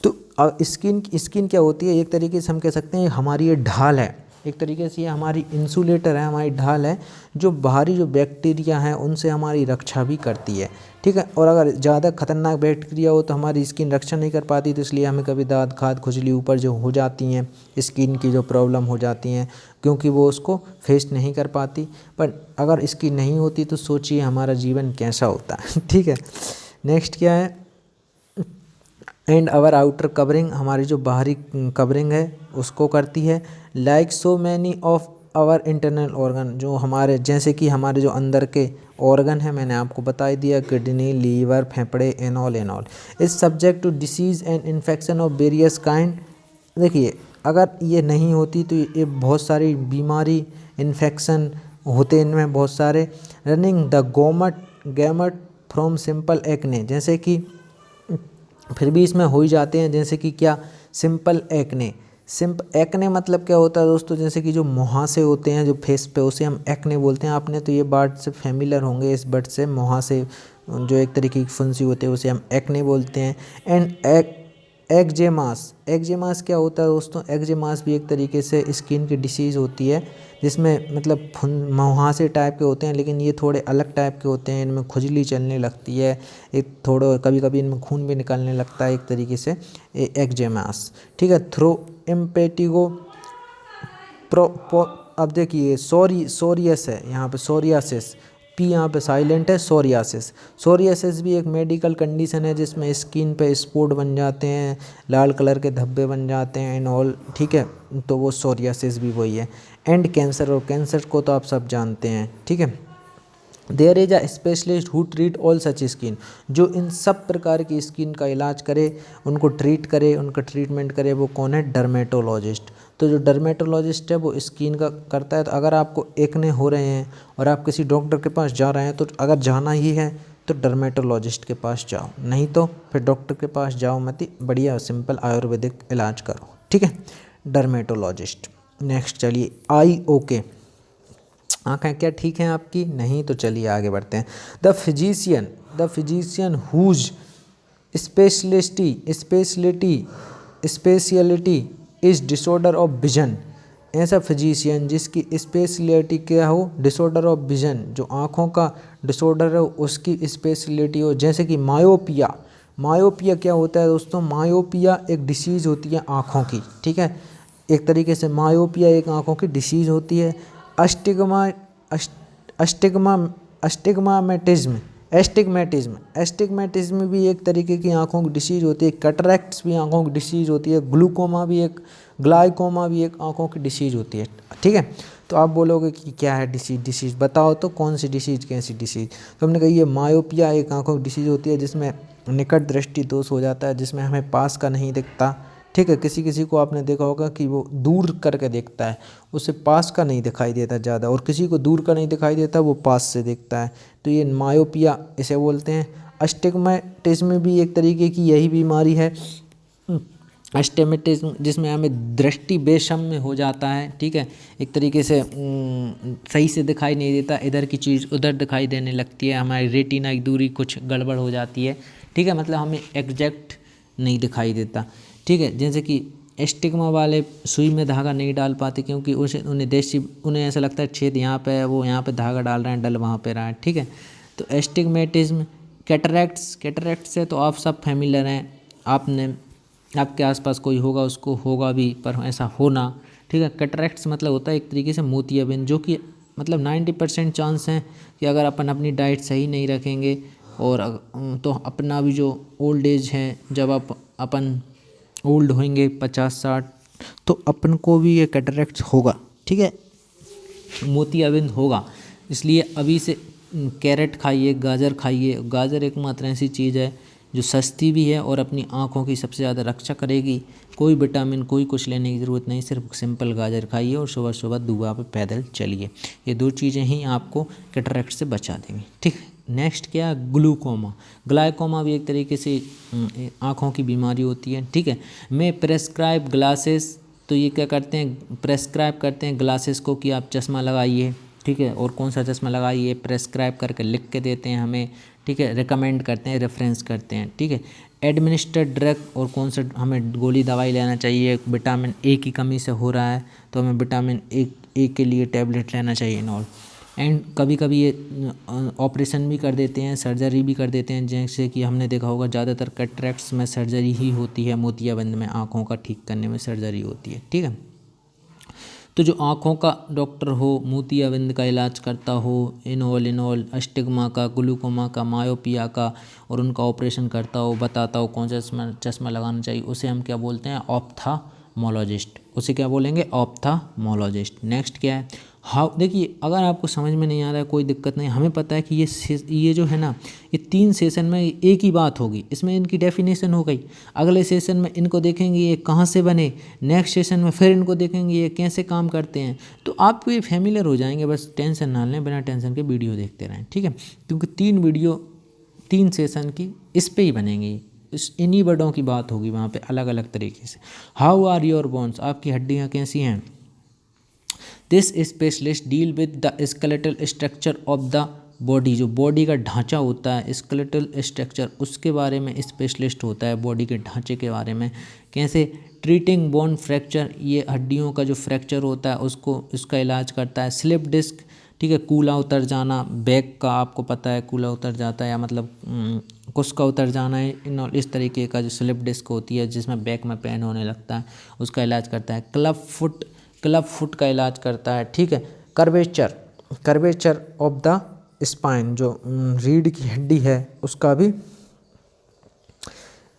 तो स्किन क्या होती है, एक तरीके से हम कह सकते हैं हमारी ये ढाल है, एक तरीके से ये हमारी इंसुलेटर है, हमारी ढाल है जो बाहरी जो बैक्टीरिया हैं उनसे हमारी रक्षा भी करती है। ठीक है, और अगर ज़्यादा खतरनाक बैक्टीरिया हो तो हमारी स्किन रक्षा नहीं कर पाती, तो इसलिए हमें कभी दाँत, खाद, खुजली ऊपर जो हो जाती हैं, स्किन की जो प्रॉब्लम हो जाती हैं, क्योंकि वो उसको फेस नहीं कर पाती। पर अगर इसकी नहीं होती तो सोचिए हमारा जीवन कैसा होता है। ठीक है, नेक्स्ट क्या है, एंड आवर आउटर कवरिंग, हमारी जो बाहरी कवरिंग है उसको करती है। Like so many of our internal organ, जो हमारे जैसे कि हमारे जो अंदर के ऑर्गन है, मैंने आपको बता ही दिया, किडनी, लीवर, फेफड़े and all is subject to disease and infection of various kind. देखिए अगर ये नहीं होती तो ये बहुत सारी बीमारी, इन्फेक्शन होते इनमें बहुत सारे। Running the gamut from simple acne, जैसे कि फिर भी इसमें हो ही जाते हैं, जैसे कि क्या, सिंपल एक्ने मतलब क्या होता है दोस्तों, जैसे कि जो मुहासे होते हैं जो फेस पे उसे हम एक्ने बोलते हैं। आपने तो ये वर्ड से फैमिलियर होंगे, इस वर्ड से, मुहासे जो एक तरीके की फुंसी होती है उसे हम एक्ने बोलते हैं। एक्जेमास, एक्जेमास क्या होता है दोस्तों? एक्जेमास भी एक तरीके से स्किन की डिसीज़ होती है, जिसमें मतलब मुहासे टाइप के होते हैं, लेकिन ये थोड़े अलग टाइप के होते हैं। इनमें खुजली चलने लगती है, एक थोड़ा कभी कभी इनमें खून भी निकलने लगता है, एक तरीके से एक्जेमास। ठीक है, थ्रो इम्पेटिगो अब देखिए सोरियस है यहाँ पे, सोरियासिस, पी यहाँ पे साइलेंट है, सोरियासिस। सोरियासिस भी एक मेडिकल कंडीशन है जिसमें स्किन पे स्पॉट बन जाते हैं, लाल कलर के धब्बे बन जाते हैं एंड ऑल। ठीक है, तो वो सोरियासिस भी वही है। एंड कैंसर, और कैंसर को तो आप सब जानते हैं। ठीक है, there is a specialist who treat all such skin, जो इन सब प्रकार की स्किन का इलाज करे, उनको ट्रीट करे, उनका ट्रीटमेंट करे, वो कौन है? डर्मेटोलॉजिस्ट। तो जो डर्मेटोलॉजिस्ट है वो स्किन का करता है। तो अगर आपको एक्ने हो रहे हैं और आप किसी डॉक्टर के पास जा रहे हैं, तो अगर जाना ही है तो डर्मेटोलॉजिस्ट के पास जाओ, नहीं तो फिर डॉक्टर के पास जाओ मत ही, बढ़िया सिंपल आयुर्वेदिक इलाज करो। ठीक है, डर्मेटोलॉजिस्ट। नेक्स्ट चलिए, आई ओके, आँखें क्या ठीक हैं आपकी? नहीं, तो चलिए आगे बढ़ते हैं। The physician whose speciality is disorder of vision. ऐसा फिजिशियन जिसकी स्पेशलिटी क्या हो? डिसऑर्डर ऑफ विजन, जो आँखों का डिसऑर्डर हो उसकी स्पेशलिटी हो। जैसे कि मायोपिया, मायोपिया क्या होता है दोस्तों? मायोपिया एक डिसीज़ होती है आँखों की। ठीक है, एक तरीके से मायोपिया एक आँखों की डिसीज़ होती है। एस्टिग्मेटिज्म भी एक तरीके की आँखों की डिसीज़ होती है। कैटरैक्ट्स भी आँखों की डिसीज़ होती है। ग्लूकोमा भी एक आँखों की डिसीज़ होती है। ठीक है, तो आप बोलोगे कि क्या है डिसीज़ बताओ तो, कौन सी डिसीज़, कैसी डिसीज़? तो हमने कहा ये मायोपिया एक आँखों की डिसीज़ होती है जिसमें निकट दृष्टि दोष हो जाता है, जिसमें हमें पास का नहीं दिखता। ठीक है, किसी किसी को आपने देखा होगा कि वो दूर करके देखता है, उसे पास का नहीं दिखाई देता ज़्यादा, और किसी को दूर का नहीं दिखाई देता, वो पास से देखता है। तो ये मायोपिया इसे बोलते हैं। अस्टिग्मेटिज्म भी एक तरीके की यही बीमारी है, अस्टिग्मेटिज्म, जिसमें हमें दृष्टि बेशम्य हो जाता है। ठीक है, एक तरीके से सही से दिखाई नहीं देता, इधर की चीज़ उधर दिखाई देने लगती है, हमारी रेटिना की दूरी कुछ गड़बड़ हो जाती है। ठीक है, मतलब हमें एग्जैक्ट नहीं दिखाई देता। ठीक है, जैसे कि एस्टिग्मा वाले सुई में धागा नहीं डाल पाते, क्योंकि उन्हें ऐसा लगता है छेद यहाँ पे है, वो यहाँ पे धागा डाल रहे हैं, डल वहाँ पे रहा है। ठीक है, तो एस्टिग्मेटिज्म। कैटरैक्ट्स से तो आप सब फैमिलियर हैं, आपके आसपास कोई होगा उसको होगा भी, पर ऐसा होना। ठीक है, कैटरैक्ट्स मतलब होता है एक तरीके से मोतियाबिंद, जो कि मतलब 90% चांस हैं कि अगर अपन अपनी डाइट सही नहीं रखेंगे और तो अपना भी जो ओल्ड एज है, जब अपन ओल्ड होंगे 50-60, तो अपन को भी ये कैटरैक्ट्स होगा। ठीक है, मोतियाबिंद होगा। इसलिए अभी से कैरेट खाइए, गाजर खाइए। गाजर एकमात्र ऐसी चीज़ है जो सस्ती भी है और अपनी आँखों की सबसे ज़्यादा रक्षा करेगी। कोई विटामिन कोई कुछ लेने की ज़रूरत नहीं, सिर्फ सिंपल गाजर खाइए और सुबह सुबह दुआ पे पैदल चलिए। ये 2 चीज़ें ही आपको कैटरैक्ट से बचा देंगी। ठीक, नेक्स्ट क्या? ग्लूकोमा। ग्लाइकोमा भी एक तरीके से आँखों की बीमारी होती है। ठीक है, मैं प्रेस्क्राइब ग्लासेस, तो ये क्या करते हैं? प्रेस्क्राइब करते हैं ग्लासेस को कि आप चश्मा लगाइए। ठीक है, और कौन सा चश्मा लगाइए प्रेस्क्राइब करके लिख के देते हैं हमें। ठीक है, रिकमेंड करते हैं, रेफरेंस करते हैं। ठीक है, एडमिनिस्टर्ड ड्रग, और कौन सा हमें गोली दवाई लेना चाहिए, विटामिन ए की कमी से हो रहा है तो हमें विटामिन ए के लिए टैबलेट लेना चाहिए एंड ऑल। एंड कभी कभी ये ऑपरेशन भी कर देते हैं, सर्जरी भी कर देते हैं, जैसे कि हमने देखा होगा ज़्यादातर कैटरैक्ट्स में सर्जरी ही होती है, मोतियाबिंद में आँखों का ठीक करने में सर्जरी होती है। ठीक है, तो जो आँखों का डॉक्टर हो, मोतियाबिंद का इलाज करता हो, इनोल अस्टिग्मा का, ग्लूकोमा का, मायोपिया का, और उनका ऑपरेशन करता हो, बताता हो कौन सा चश्मा लगाना चाहिए, उसे हम क्या बोलते हैं? ऑप्थामोलॉजिस्ट। उसे क्या बोलेंगे? ऑप्थामोलॉजिस्ट। नेक्स्ट क्या है? देखिए, अगर आपको समझ में नहीं आ रहा है कोई दिक्कत नहीं, हमें पता है कि ये जो है ना, ये 3 सेशन में एक ही बात होगी, इसमें इनकी डेफिनेशन हो गई। अगले सेशन में इनको देखेंगे ये कहाँ से बने, नेक्स्ट सेशन में फिर इनको देखेंगे ये कैसे काम करते हैं, तो आपको ये फैमिलियर हो जाएंगे। बस टेंशन ना लें, बिना टेंशन के वीडियो देखते रहें। ठीक है, क्योंकि 3 सेशन की इस पे ही बनेंगी, इन्हीं वर्डों की बात होगी वहाँ पे अलग अलग तरीके से। हाउ आर योर बोन्स, आपकी हड्डियाँ कैसी हैं? This specialist deal with the skeletal structure of the body, जो बॉडी का ढांचा होता है, स्केलेटल स्ट्रक्चर, उसके बारे में स्पेशलिस्ट होता है, बॉडी के ढांचे के बारे में। कैसे? ट्रीटिंग बोन फ्रैक्चर, ये हड्डियों का जो फ्रैक्चर होता है उसको, इसका इलाज करता है। स्लिप डिस्क, ठीक है, कूला उतर जाना, बैक का आपको पता है कूला उतर जाता है, या मतलब कुस्का उतर जाना है, इस तरीके का जो स्लिप डिस्क होती है जिसमें बैक में पेन होने लगता है, उसका इलाज करता है। क्लब फुट का इलाज करता है, ठीक है। कर्वेचर ऑफ द स्पाइन, जो रीढ़ की हड्डी है उसका भी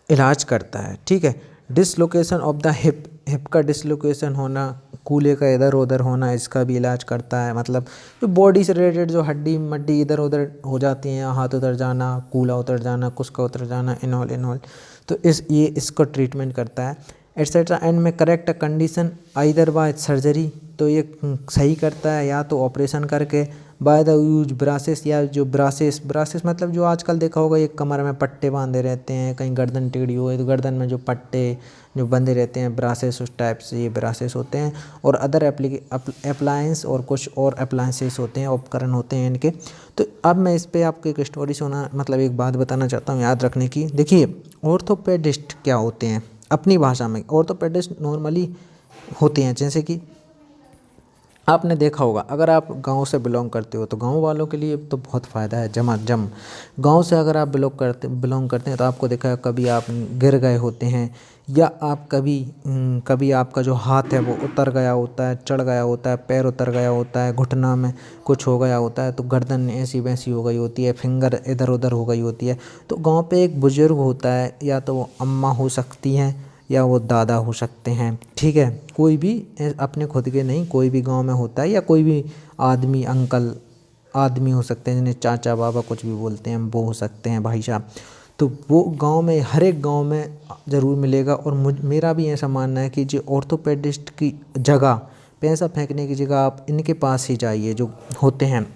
इलाज करता है, ठीक है। डिसलोकेशन ऑफ द हिप का डिसलोकेशन होना, कूल्हे का इधर उधर होना, इसका भी इलाज करता है। मतलब जो बॉडी से रिलेटेड जो हड्डी मड्डी इधर उधर हो जाती हैं, हाथ उतर जाना, कूल्हा उतर जाना, कुस्का उतर जाना, इनऑल, तो ये इसको ट्रीटमेंट करता है, एटसेट्रा। एंड में correct condition either bye surgery, तो ये सही करता है या तो ऑपरेशन करके, बाय द यूज ब्रासेस, या जो ब्रासेस मतलब जो आजकल देखा होगा, एक कमर में पट्टे बांधे रहते हैं, कहीं गर्दन टेढ़ी हो तो गर्दन में जो पट्टे जो बंधे रहते हैं, ब्रासेस, उस टाइप से ये ब्रासेस होते हैं। और अदर अप्लायंस, और कुछ और अप्लायंसेस होते हैं, उपकरण होते हैं इनके। तो अब मैं इस पर आपको एक स्टोरी सुना, मतलब एक बात बताना चाहता हूँ याद रखने की। देखिए, ऑर्थोपेडिस्ट क्या होते हैं अपनी भाषा में? ऑर्थोपेडिस्ट नॉर्मली होते हैं, जैसे कि आपने देखा होगा, अगर आप गांव से बिलोंग करते हो तो गांव वालों के लिए तो बहुत फ़ायदा है, जम गांव से अगर आप बिलोंग करते हैं तो आपको देखा है कभी आप गिर गए होते हैं, या आप कभी आपका जो हाथ है वो उतर गया होता है, चढ़ गया होता है, पैर उतर गया होता है, घुटना में कुछ हो गया होता है, तो गर्दन ऐसी वैसी हो गई होती है, फिंगर इधर उधर हो गई होती है। तो गाँव पे एक बुज़ुर्ग होता है, या तो वो अम्मा हो सकती हैं या वो दादा हो सकते हैं, ठीक है। कोई भी अपने खुद के नहीं, कोई भी गांव में होता है, या कोई भी आदमी, अंकल आदमी हो सकते हैं, जिन्हें चाचा बाबा कुछ भी बोलते हैं, वो हो सकते हैं, भाई साहब। तो वो गांव में, हर एक गांव में ज़रूर मिलेगा। और मेरा भी ऐसा मानना है कि जो ऑर्थोपेडिस्ट की जगह, पैसा फेंकने की जगह आप इनके पास ही जाइए जो होते हैं।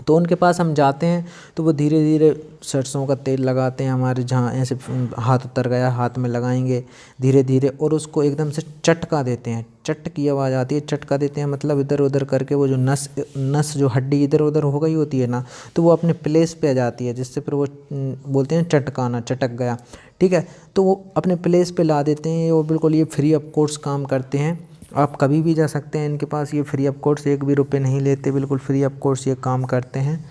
तो उनके पास हम जाते हैं तो वो धीरे धीरे सरसों का तेल लगाते हैं, हमारे जहाँ ऐसे हाथ उतर गया, हाथ में लगाएंगे धीरे धीरे, और उसको एकदम से चटका देते हैं, चट की आवाज़ आती है, चटका देते हैं, मतलब इधर उधर करके वो जो नस जो हड्डी इधर उधर हो गई होती है ना, तो वो अपने प्लेस पे आ जाती है, जिससे फिर वो बोलते हैं चटकाना, चटक गया, ठीक है। तो वो अपने प्लेस पे ला देते हैं, और बिल्कुल ये फ्री ऑफ कॉस्ट काम करते हैं। आप कभी भी जा सकते हैं इनके पास, ये फ्री ऑफ कॉस्ट, एक भी रुपए नहीं लेते, बिल्कुल फ्री ऑफ कॉस्ट ये काम करते हैं।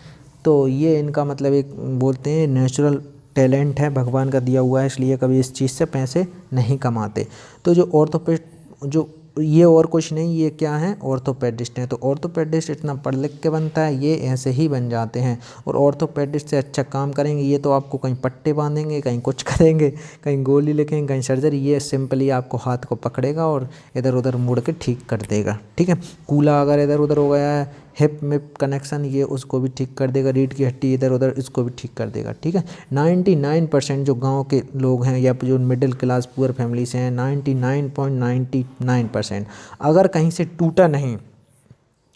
तो ये इनका मतलब एक बोलते हैं नेचुरल टैलेंट है, भगवान का दिया हुआ है, इसलिए कभी इस चीज़ से पैसे नहीं कमाते। तो जो ऑर्थोपेड, जो ये और कुछ नहीं, ये क्या है? ऑर्थोपेडिस्ट हैं। तो ऑर्थोपेडिस्ट इतना पढ़ लिख के बनता है, ये ऐसे ही बन जाते हैं। और ऑर्थोपेडिस्ट से अच्छा काम करेंगे, ये तो आपको कहीं पट्टे बांधेंगे, कहीं कुछ करेंगे, कहीं गोली लिखेंगे, कहीं सर्जरी, ये सिंपली आपको हाथ को पकड़ेगा और इधर उधर मुड़ के ठीक कर देगा, ठीक है। कूल्हा अगर इधर उधर हो गया है, हिप मिप कनेक्शन, ये उसको भी ठीक कर देगा, रीढ़ की हड्डी इधर उधर, इसको भी ठीक कर देगा, ठीक है। 99% जो गांव के लोग हैं, या जो मिडिल क्लास पुअर फैमिली से हैं, 99.99% अगर कहीं से टूटा नहीं,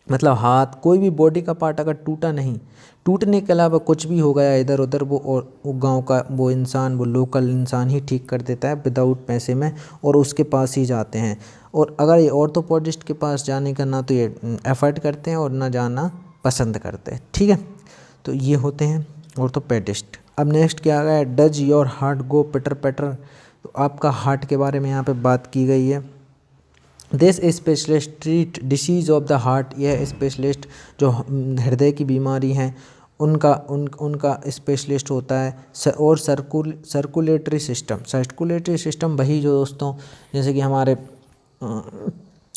मतलब हाथ, कोई भी बॉडी का पार्ट अगर टूटा नहीं, टूटने के अलावा कुछ भी हो गया इधर उधर, वो गांव का वो इंसान, वो लोकल इंसान ही ठीक कर देता है विदाउट पैसे में, और उसके पास ही जाते हैं। और अगर ये ऑर्थोपोडिस्ट के पास जाने का ना तो ये एफर्ट करते हैं और ना जाना पसंद करते हैं, ठीक है। तो ये होते हैं ऑर्थोपेडिस्ट। अब नेक्स्ट क्या आ गया? डज योर हार्ट गो पिटर पैटर। तो आपका हार्ट के बारे में यहाँ पे बात की गई है। This specialist treat disease of the heart. यह स्पेशलिस्ट जो हृदय की बीमारी हैं उनका स्पेशलिस्ट होता है। और सर्कुलेटरी सिस्टम वही जो दोस्तों, जैसे कि हमारे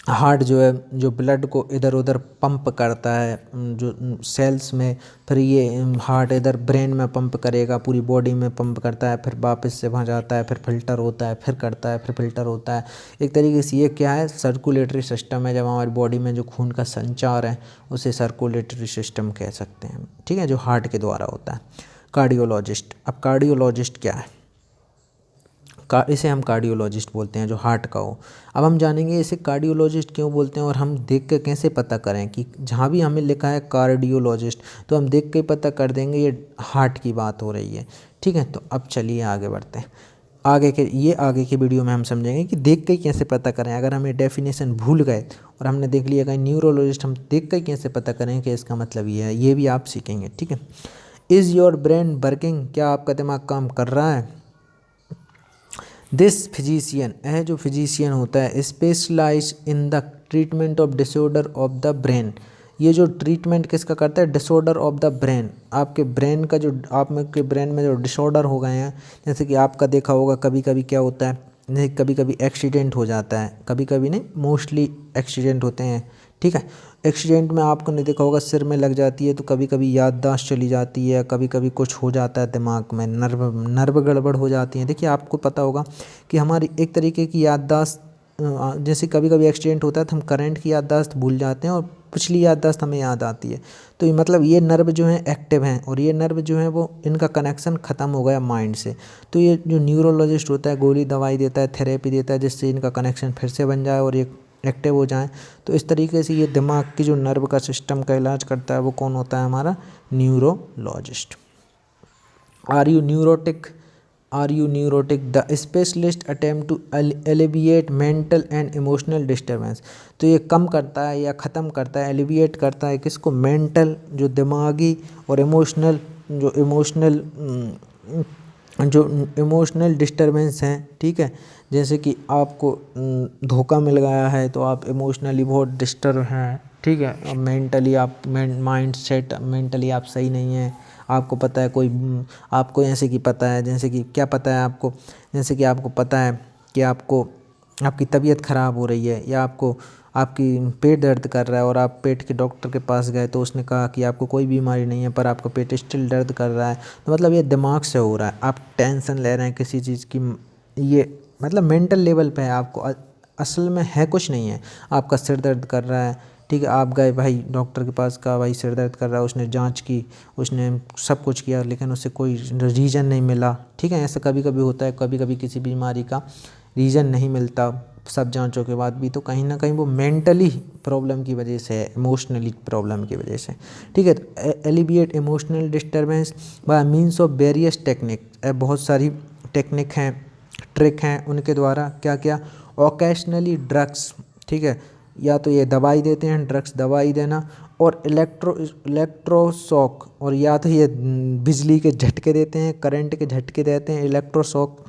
हार्ट जो है, जो ब्लड को इधर उधर पंप करता है जो सेल्स में, फिर ये हार्ट इधर ब्रेन में पंप करेगा, पूरी बॉडी में पंप करता है, फिर वापस से वहाँ जाता है, फिर फिल्टर होता है, फिर करता है, फिर फिल्टर होता है। एक तरीके से ये क्या है? सर्कुलेटरी सिस्टम है। जब हमारी बॉडी में जो खून का संचार है उसे सर्कुलेटरी सिस्टम कह सकते हैं, ठीक है, जो हार्ट के द्वारा होता है। कार्डियोलॉजिस्ट। अब कार्डियोलॉजिस्ट क्या है? इसे हम कार्डियोलॉजिस्ट बोलते हैं जो हार्ट का हो। अब हम जानेंगे इसे कार्डियोलॉजिस्ट क्यों बोलते हैं, और हम देख के कैसे पता करें कि जहाँ भी हमें लिखा है कार्डियोलॉजिस्ट तो हम देख के पता कर देंगे ये हार्ट की बात हो रही है, ठीक है। तो अब चलिए आगे बढ़ते हैं। आगे के वीडियो में हम समझेंगे कि देख के कैसे पता करें। अगर हमें डेफिनेशन भूल गए और हमने देख लिया कहीं न्यूरोलॉजिस्ट, हम देख के कैसे पता करें कि इसका मतलब ये है, ये भी आप सीखेंगे। ठीक है। इज़ योर ब्रेन वर्किंग, क्या आपका दिमाग काम कर रहा है। दिस फिजिशियन, यह जो फिजिशियन होता है, specialize in the treatment of disorder of the brain. ये जो ट्रीटमेंट किसका करता है, डिसऑर्डर ऑफ द ब्रेन। आपके ब्रेन का जो आपके ब्रेन में जो डिसऑर्डर हो गए हैं, जैसे कि आपका देखा होगा कभी कभी क्या होता है, जैसे कभी कभी एक्सीडेंट हो जाता है, कभी कभी नहीं, मोस्टली एक्सीडेंट होते हैं। ठीक है। एक्सीडेंट में आपको नहीं देखा होगा सिर में लग जाती है तो कभी कभी याददाश्त चली जाती है, कभी कभी कुछ हो जाता है दिमाग में, नर्व गड़बड़ हो जाती है। देखिए आपको पता होगा कि हमारी एक तरीके की याददाश्त, जैसे कभी कभी एक्सीडेंट होता है तो हम करंट की याददाश्त भूल जाते हैं और पिछली याददाश्त हमें याद आती है। तो ये मतलब ये नर्व जो है एक्टिव हैं और ये नर्व जो है वो इनका कनेक्शन ख़त्म हो गया माइंड से। तो ये जो न्यूरोलॉजिस्ट होता है गोली दवाई देता है, थेरेपी देता है, जिससे इनका कनेक्शन फिर से बन जाए और ये एक्टिव हो जाए। तो इस तरीके से ये दिमाग की जो नर्व का सिस्टम का इलाज करता है वो कौन होता है, हमारा neurologist. Are you neurotic, are you neurotic, the specialist attempt to alleviate mental and emotional disturbance. तो ये कम करता है या ख़त्म करता है, एलिविएट करता है किसको, मेंटल जो दिमागी और इमोशनल जो इमोशनल डिस्टर्बेंस हैं। ठीक है। जैसे कि आपको धोखा मिल गया है तो आप इमोशनली बहुत डिस्टर्ब हैं। ठीक है। और मेंटली आप माइंड सेट मेंटली आप सही नहीं हैं। आपको पता है कोई आपको जैसे कि पता है, जैसे कि क्या पता है आपको, जैसे कि आपको पता है कि आपको आपकी तबीयत ख़राब हो रही है या आपको आपकी पेट दर्द कर रहा है और आप पेट के डॉक्टर के पास गए तो उसने कहा कि आपको कोई बीमारी नहीं है पर आपका पेट स्टिल दर्द कर रहा है। तो मतलब ये दिमाग से हो रहा है, आप टेंशन ले रहे हैं किसी चीज़ की, ये मतलब मेंटल लेवल पे है। आपको असल में है कुछ नहीं है, आपका सिर दर्द कर रहा है। ठीक है। आप गए भाई डॉक्टर के पास, कहा भाई सिर दर्द कर रहा है, उसने जांच की, उसने सब कुछ किया लेकिन उससे कोई रीज़न नहीं मिला। ठीक है। ऐसा कभी कभी होता है, कभी कभी किसी बीमारी का रीज़न नहीं मिलता सब जांचों के बाद भी, तो कहीं ना कहीं वो मेंटली प्रॉब्लम की वजह से है, इमोशनली प्रॉब्लम की वजह से। ठीक है। Alleviate emotional disturbance bye means of various technique, बहुत सारी टेक्निक हैं, ट्रिक हैं, उनके द्वारा क्या क्या, ओकेशनली ड्रग्स। ठीक है। या तो ये दवाई देते हैं, ड्रग्स दवाई देना, और इलेक्ट्रोशॉक, और या तो ये बिजली के झटके देते हैं, करंट के झटके देते हैं, इलेक्ट्रोशॉक।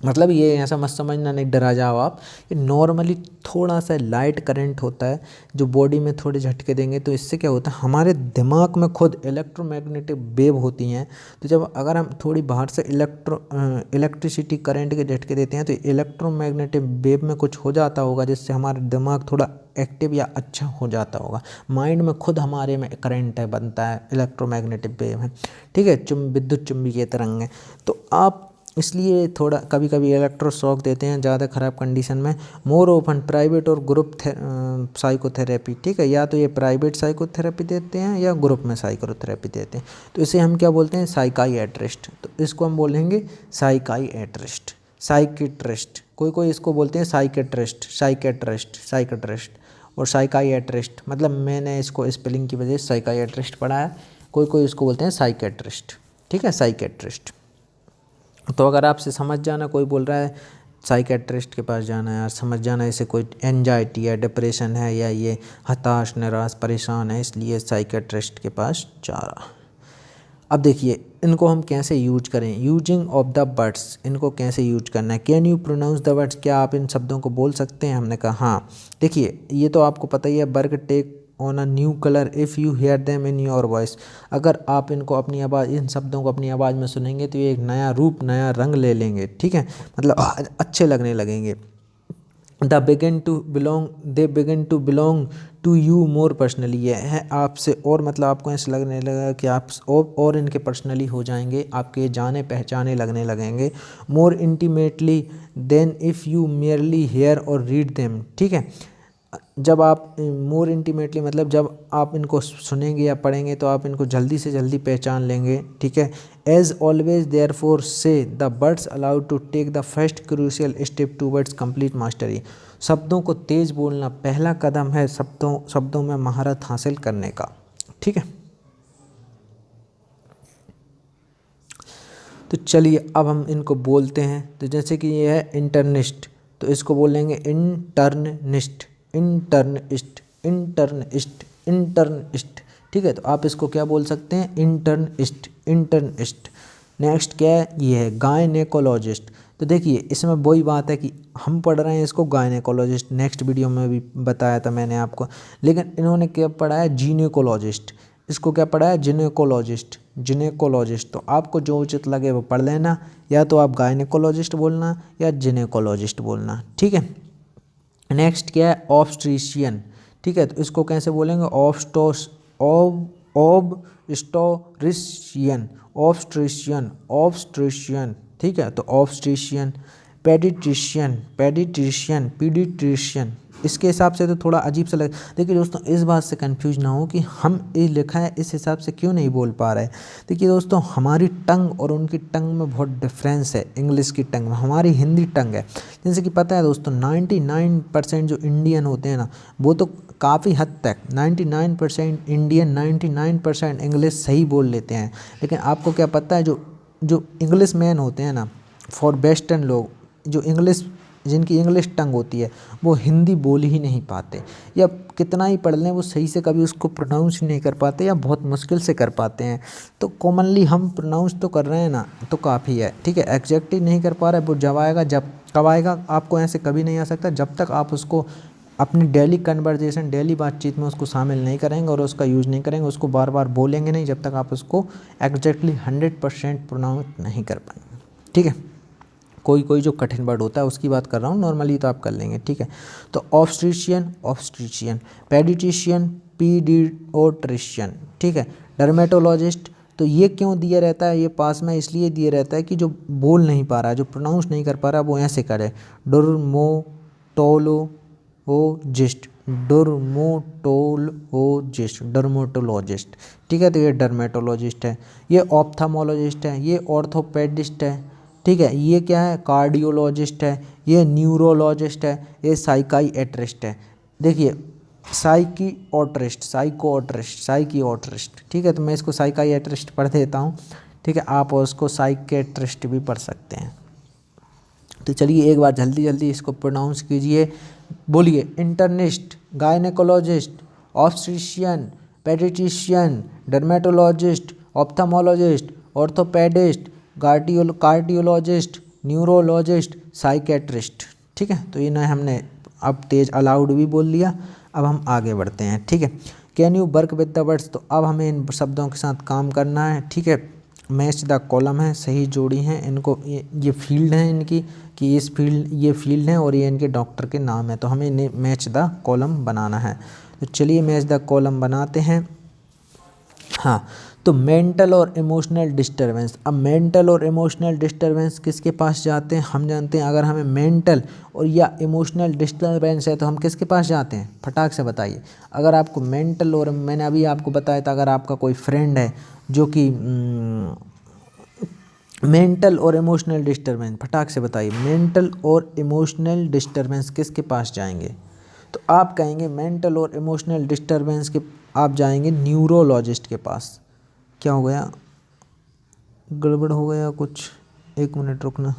मतलब ये ऐसा मत समझना, नहीं डरा जाओ आप, ये नॉर्मली थोड़ा सा लाइट करंट होता है जो बॉडी में थोड़े झटके देंगे। तो इससे क्या होता है, हमारे दिमाग में खुद इलेक्ट्रोमैग्नेटिक वेव होती हैं। तो जब अगर हम थोड़ी बाहर से इलेक्ट्रिसिटी करंट के झटके देते हैं तो इलेक्ट्रोमैग्नेटिक वेव में कुछ हो जाता होगा जिससे हमारा दिमाग थोड़ा एक्टिव या अच्छा हो जाता होगा। माइंड में खुद हमारे में करंट है बनता है, इलेक्ट्रोमैग्नेटिक वेव है। ठीक है। विद्युत चुंबकीय तरंग है। तो आप इसलिए थोड़ा कभी कभी इलेक्ट्रोशॉक देते हैं ज़्यादा ख़राब कंडीशन में। मोर ओपन प्राइवेट और ग्रुप साइकोथेरेपी। ठीक है। या तो ये प्राइवेट साइकोथेरेपी देते हैं या ग्रुप में साइकोथेरेपी देते हैं। तो इसे हम क्या बोलते हैं, साइकाइएट्रिस्ट। तो इसको हम बोलेंगे साइकाइएट्रिस्ट, साइकिट्रिस्ट, कोई कोई इसको बोलते हैं साइकेट्रिस्ट, साइकेट्रिस्ट और साइकाइएट्रिस्ट। मतलब मैंने इसको स्पेलिंग की वजह से साइकाइएट्रिस्ट पढ़ा है, कोई कोई इसको बोलते हैं साइकेट्रिस्ट। ठीक है। साइकेट्रिस्ट। तो अगर आपसे समझ जाना, कोई बोल रहा है साइकेट्रिस्ट के पास जाना है यार, समझ जाना इसे कोई एंजाइटी है, डिप्रेशन है, या ये हताश निराश परेशान है इसलिए साइकेट्रिस्ट के पास जा रहा। अब देखिए इनको हम कैसे यूज करें, यूजिंग ऑफ द वर्ड्स, इनको कैसे यूज करना है। Can you pronounce the words, क्या आप इन शब्दों को बोल सकते हैं। हमने कहा हाँ। देखिए ये तो आपको पता ही है, बर्ग take on a new colour if you hear them in your voice. अगर आप इनको अपनी आवाज़, इन शब्दों को अपनी आवाज़ में सुनेंगे तो ये एक नया रूप, नया रंग ले लेंगे। ठीक है। मतलब अच्छे लगने लगेंगे। They begin to belong to you more personally, ये है आपसे और मतलब आपको ऐसा लगने लगा कि आप और इनके पर्सनली हो जाएंगे, आपके जाने पहचाने लगने लगेंगे। More intimately than if you merely hear or read them. ठीक है। जब आप मोर इंटीमेटली मतलब जब आप इनको सुनेंगे या पढ़ेंगे तो आप इनको जल्दी से जल्दी पहचान लेंगे। ठीक है। As always there for say the birds allowed to take the first crucial step towards complete mastery. शब्दों को तेज बोलना पहला कदम है शब्दों में महारत हासिल करने का। ठीक है। तो चलिए अब हम इनको बोलते हैं। तो जैसे कि ये है इंटर्निस्ट, तो इसको बोलेंगे इंटर्निस्ट, इंटर्निस्ट, इंटर्निस्ट, इंटर्निस्ट। ठीक है, तो आप इसको क्या बोल सकते हैं, इंटर्निस्ट, इंटर्निस्ट। नेक्स्ट क्या है, ये है गायनेकोलॉजिस्ट। तो देखिए इसमें वही बात है कि हम पढ़ रहे हैं इसको गायनेकोलॉजिस्ट, नेक्स्ट वीडियो में भी बताया था मैंने आपको, लेकिन इन्होंने क्या पढ़ा है, जीनेकोलॉजिस्ट। इसको क्या पढ़ा है, जिनेकोलॉजिस्ट, जिनेकोलॉजिस्ट। तो आपको जो उचित लगे वो पढ़ लेना, या तो आप गायनेकोलॉजिस्ट बोलना या जिनेकोलॉजिस्ट बोलना। ठीक है, नेक्स्ट क्या है, ऑब्स्ट्रीशियन। ठीक है, तो इसको कैसे बोलेंगे, ऑब्स्टोरिशियन, ऑब्स्ट्रीशियन, ऑब्स्ट्रीशियन। ठीक है, तो ऑब्स्ट्रीशियन, पेडिट्रिशियन, पेडिट्रिशियन, पीडिट्रिशियन। इसके हिसाब से तो थोड़ा अजीब सा लगे। देखिए दोस्तों, इस बात से कंफ्यूज ना हो कि हम ये लिखा है इस हिसाब से क्यों नहीं बोल पा रहे। देखिए दोस्तों, हमारी टंग और उनकी टंग में बहुत डिफरेंस है। इंग्लिश की टंग में, हमारी हिंदी टंग है, जैसे कि पता है दोस्तों 99% जो इंडियन होते हैं ना, वो तो काफ़ी हद तक 99% इंडियन 99% इंग्लिश सही बोल लेते हैं। लेकिन आपको क्या पता है, जो जो इंग्लिश मैन होते हैं ना, फॉर वेस्टर्न लोग, जो इंग्लिश, जिनकी इंग्लिश टंग होती है, वो हिंदी बोल ही नहीं पाते, या कितना ही पढ़ लें वो सही से कभी उसको प्रोनाउंस नहीं कर पाते, या बहुत मुश्किल से कर पाते हैं। तो कॉमनली हम प्रोनाउंस तो कर रहे हैं ना, तो काफ़ी है। ठीक है, एग्जैक्टली नहीं कर पा रहे, वो जब आएगा, जब कब आएगा आपको ऐसे कभी नहीं आ सकता, जब तक आप उसको अपनी डेली कन्वर्जेशन, डेली बातचीत में उसको शामिल नहीं करेंगे और उसका यूज़ नहीं करेंगे, उसको बार बार बोलेंगे नहीं, जब तक आप उसको एग्जैक्टली 100% प्रोनाउंस नहीं कर पाएंगे। ठीक है, कोई कोई जो कठिन वर्ड होता है उसकी बात कर रहा हूँ, नॉर्मली तो आप कर लेंगे। ठीक है, तो ऑब्स्ट्रीशियन, ऑब्स्ट्रीशियन, पेडिट्रिशियन, पीडियाट्रिशियन। ठीक है, डर्मेटोलॉजिस्ट। तो ये क्यों दिया रहता है, ये पास में इसलिए दिया रहता है कि जो बोल नहीं पा रहा है, जो प्रोनाउंस नहीं कर पा रहा है, वो ऐसे करे, डर्मोटोलोजिस्ट, डर्मोटोलोजिस्ट, डर्मेटोलॉजिस्ट। ठीक है, तो ये डर्मेटोलॉजिस्ट है, ये ऑप्थेमोलॉजिस्ट है, ये ऑर्थोपेडिस्ट है। ठीक है, ये क्या है, कार्डियोलॉजिस्ट है, ये न्यूरोलॉजिस्ट है, ये साइकाइएट्रिस्ट है। देखिए साइकियाट्रिस्ट, साइकोट्रिस्ट, साइकियाट्रिस्ट। ठीक है, तो मैं इसको साइकाइएट्रिस्ट पढ़ देता हूँ। ठीक है, आप उसको साइकियाट्रिस्ट भी पढ़ सकते हैं। तो चलिए एक बार जल्दी जल्दी इसको प्रोनाउंस कीजिए, बोलिए, internist, gynaecologist, obstetrician, paediatrician, dermatologist, ophthalmologist, orthopaedist, cardiologist, neurologist, psychiatrist. ठीक है, तो इन्हें हमने अब तेज अलाउड भी बोल लिया। अब हम आगे बढ़ते हैं। ठीक है, can you work with the words. तो अब हमें इन शब्दों के साथ काम करना है। ठीक है, मैच द कॉलम है, सही जोड़ी हैं इनको, ये फील्ड है इनकी, कि इस फील्ड, ये फील्ड है और ये इनके डॉक्टर के नाम है, तो हमें इन्हें मैच द कॉलम बनाना है। तो चलिए मैच द कॉलम बनाते हैं। हाँ, तो मेंटल और इमोशनल डिस्टर्बेंस। अब मेंटल और इमोशनल डिस्टर्बेंस किसके पास जाते हैं, हम जानते हैं। अगर हमें मेंटल और या इमोशनल डिस्टर्बेंस है तो हम किसके पास जाते हैं, फटाक से बताइए। अगर आपको मेंटल, और मैंने अभी आपको बताया था, अगर आपका कोई फ्रेंड है जो कि मेंटल और इमोशनल डिस्टर्बेंस, फटाक से बताइए, मेंटल और इमोशनल डिस्टर्बेंस किसके पास जाएंगे। तो आप कहेंगे मेंटल और इमोशनल डिस्टर्बेंस के, आप जाएंगे न्यूरोलॉजिस्ट के पास। क्या हो गया, गड़बड़ हो गया कुछ, एक मिनट रुकना।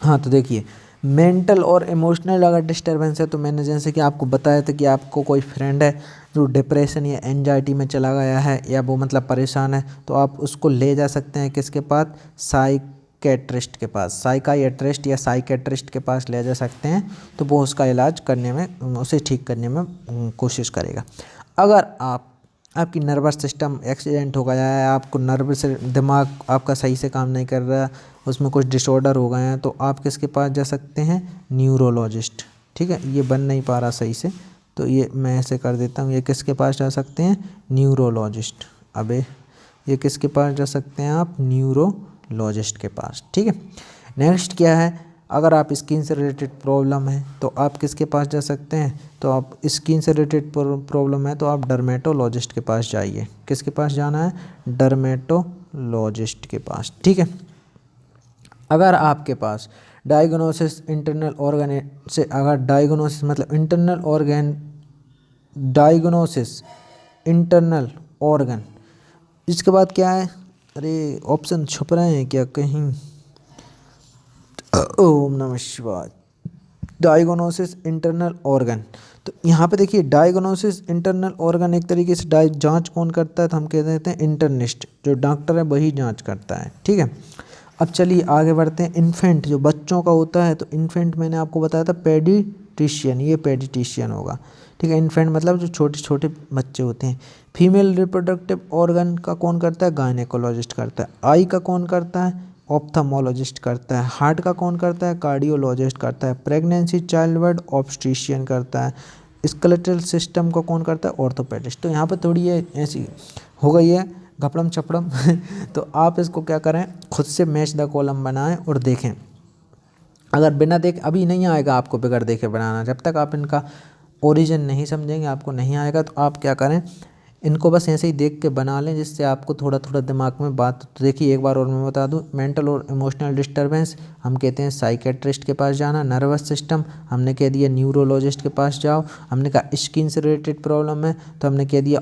हाँ, तो देखिए मेंटल और इमोशनल अगर डिस्टर्बेंस है, तो मैंने जैसे कि आपको बताया था कि आपको कोई फ्रेंड है जो डिप्रेशन या एंजाइटी में चला गया है, या वो मतलब परेशान है, तो आप उसको ले जा सकते हैं किसके पास, साइकेट्रिस्ट के पास, साइकाइएट्रिस्ट या साइकेट्रिस्ट के पास ले जा सकते हैं। तो वो उसका इलाज करने में, उसे ठीक करने में कोशिश करेगा। अगर आपकी नर्वस सिस्टम एक्सीडेंट हो गया है, आपको नर्व से, दिमाग आपका सही से काम नहीं कर रहा, उसमें कुछ डिसऑर्डर हो गए हैं, तो आप किसके पास जा सकते हैं, न्यूरोलॉजिस्ट। ठीक है, ये बन नहीं पा रहा सही से, तो ये मैं ऐसे कर देता हूँ, ये किसके पास जा सकते हैं, न्यूरोलॉजिस्ट। अबे ये किसके पास जा सकते हैं आप, न्यूरोलॉजिस्ट के पास। ठीक है, नेक्स्ट क्या है, अगर आप स्किन से रिलेटेड प्रॉब्लम है तो आप किसके पास जा सकते हैं, तो आप स्किन से रिलेटेड प्रॉब्लम है तो आप डर्मेटोलॉजिस्ट के पास जाइए। किसके पास जाना है, डर्मेटोलॉजिस्ट के पास। ठीक है, अगर आपके पास डायग्नोसिस इंटरनल ऑर्गन से, अगर डायग्नोसिस मतलब internal organ diagnosis internal organ. इसके बाद क्या है, अरे ऑप्शन छुप रहे हैं क्या कहीं, ओम नमः शिवाय, डायग्नोसिस इंटरनल ऑर्गन। तो यहाँ पे देखिए डायग्नोसिस इंटरनल ऑर्गन एक तरीके से जांच कौन करता है, तो हम कह देते हैं इंटर्निस्ट, जो डॉक्टर है वही जांच करता है, ठीक है। अब चलिए आगे बढ़ते हैं। इन्फेंट जो बच्चों का होता है, तो इन्फेंट मैंने आपको बताया था पेडिट्रिशियन, ये पेडिट्रिशियन होगा, ठीक है। इन्फेंट मतलब जो छोटे छोटे बच्चे होते हैं। फीमेल रिप्रोडक्टिव ऑर्गन का कौन करता है, गायनेकोलॉजिस्ट करता है। आई का कौन करता है, ऑप्थेमोलॉजिस्ट करता है। हार्ट का कौन करता है, कार्डियोलॉजिस्ट करता है। प्रेगनेंसी चाइल्ड बर्थ ऑब्स्ट्रिशियन करता है। स्केलेटल सिस्टम को कौन करता है, ऑर्थोपेडिस्ट। तो यहाँ पर थोड़ी ये ऐसी हो गई है घपड़म चपड़म तो आप इसको क्या करें, खुद से मैच द कॉलम बनाएं और देखें। अगर बिना देख अभी नहीं आएगा आपको बगैर देखे बनाना, जब तक आप इनका ओरिजिन नहीं समझेंगे आपको नहीं आएगा। तो आप क्या करें, इनको बस ऐसे ही देख के बना लें, जिससे आपको थोड़ा थोड़ा दिमाग में बात। तो देखिए एक बार और मैं बता दूं, मेंटल और इमोशनल डिस्टर्बेंस हम कहते हैं साइकेट्रिस्ट के पास जाना। नर्वस सिस्टम हमने कह दिया न्यूरोलॉजिस्ट के पास जाओ। हमने कहा स्किन से रिलेटेड प्रॉब्लम है, तो हमने कह दिया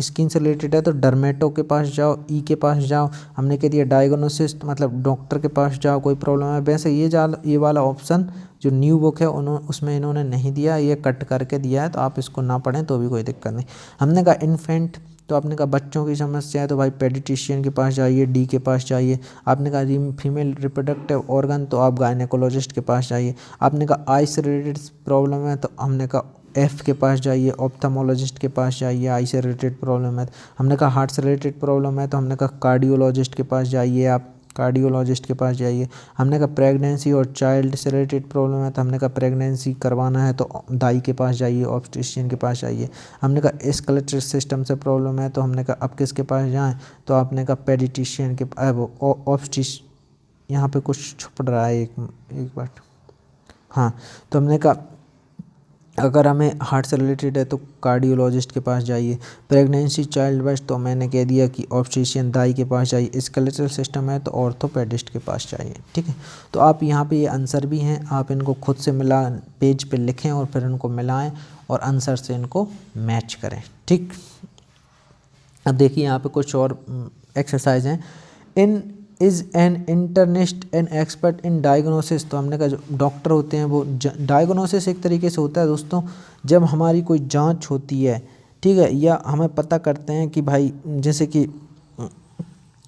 स्किन से रिलेटेड है तो डर्मेटो के पास जाओ, ई के पास जाओ। हमने कह दिया डायग्नोसिस मतलब डॉक्टर के पास जाओ, कोई प्रॉब्लम है। वैसे ये वाला ऑप्शन जो न्यू बुक है उसमें इन्होंने नहीं दिया, ये कट करके दिया है, तो आप इसको ना पढ़ें तो भी कोई दिक्कत नहीं। हमने कहा इन्फेंट, तो आपने कहा बच्चों की समस्या है तो भाई पेडिट्रिशियन के पास जाइए, डी के पास जाइए। आपने कहा फीमेल रिप्रोडक्टिव ऑर्गन, तो आप गायनेकोलॉजिस्ट के पास जाइए। आपने कहा आई से रिलेटेड प्रॉब्लम है, तो हमने कहा एफ के पास जाइए, ऑप्थेमोलॉजिस्ट के पास जाइए, आई से रिलेटेड प्रॉब्लम है। हमने कहा हार्ट से रिलेटेड प्रॉब्लम है, तो हमने कहा कार्डियोलॉजिस्ट के पास जाइए, आप कार्डियोलॉजिस्ट के पास जाइए। हमने कहा प्रेगनेंसी और चाइल्ड से रिलेटेड प्रॉब्लम है, तो हमने कहा प्रेगनेंसी करवाना है तो दाई के पास जाइए, ऑब्स्टेट्रिशियन के पास जाइए। हमने कहा स्केलेटल सिस्टम से प्रॉब्लम है, तो हमने कहा अब किसके पास जाएं, तो आपने कहा पेडिट्रिशियन के ऑब्स्टेट्रिशियन। यहाँ पे कुछ छुप रहा है, एक बार, हाँ। तो हमने कहा अगर हमें हार्ट से रिलेटेड है तो कार्डियोलॉजिस्ट के पास जाइए। प्रेगनेंसी चाइल्ड बर्थ तो मैंने कह दिया कि ऑब्स्टेट्रिशियन दाई के पास जाइए। स्केलेटल सिस्टम है तो ऑर्थोपेडिस्ट के पास जाइए, ठीक है। तो आप यहाँ पे ये आंसर भी हैं, आप इनको खुद से मिला पेज पे लिखें और फिर इनको मिलाएं और आंसर से इनको मैच करें, ठीक। अब देखिए यहाँ पे कुछ और एक्सरसाइज हैं। In is an internist an expert in diagnosis. तो हमने कहा जो डॉक्टर होते हैं वो डायग्नोसिस एक तरीके से होता है दोस्तों, जब हमारी कोई जांच होती है, ठीक है, या हमें पता करते हैं कि भाई जैसे कि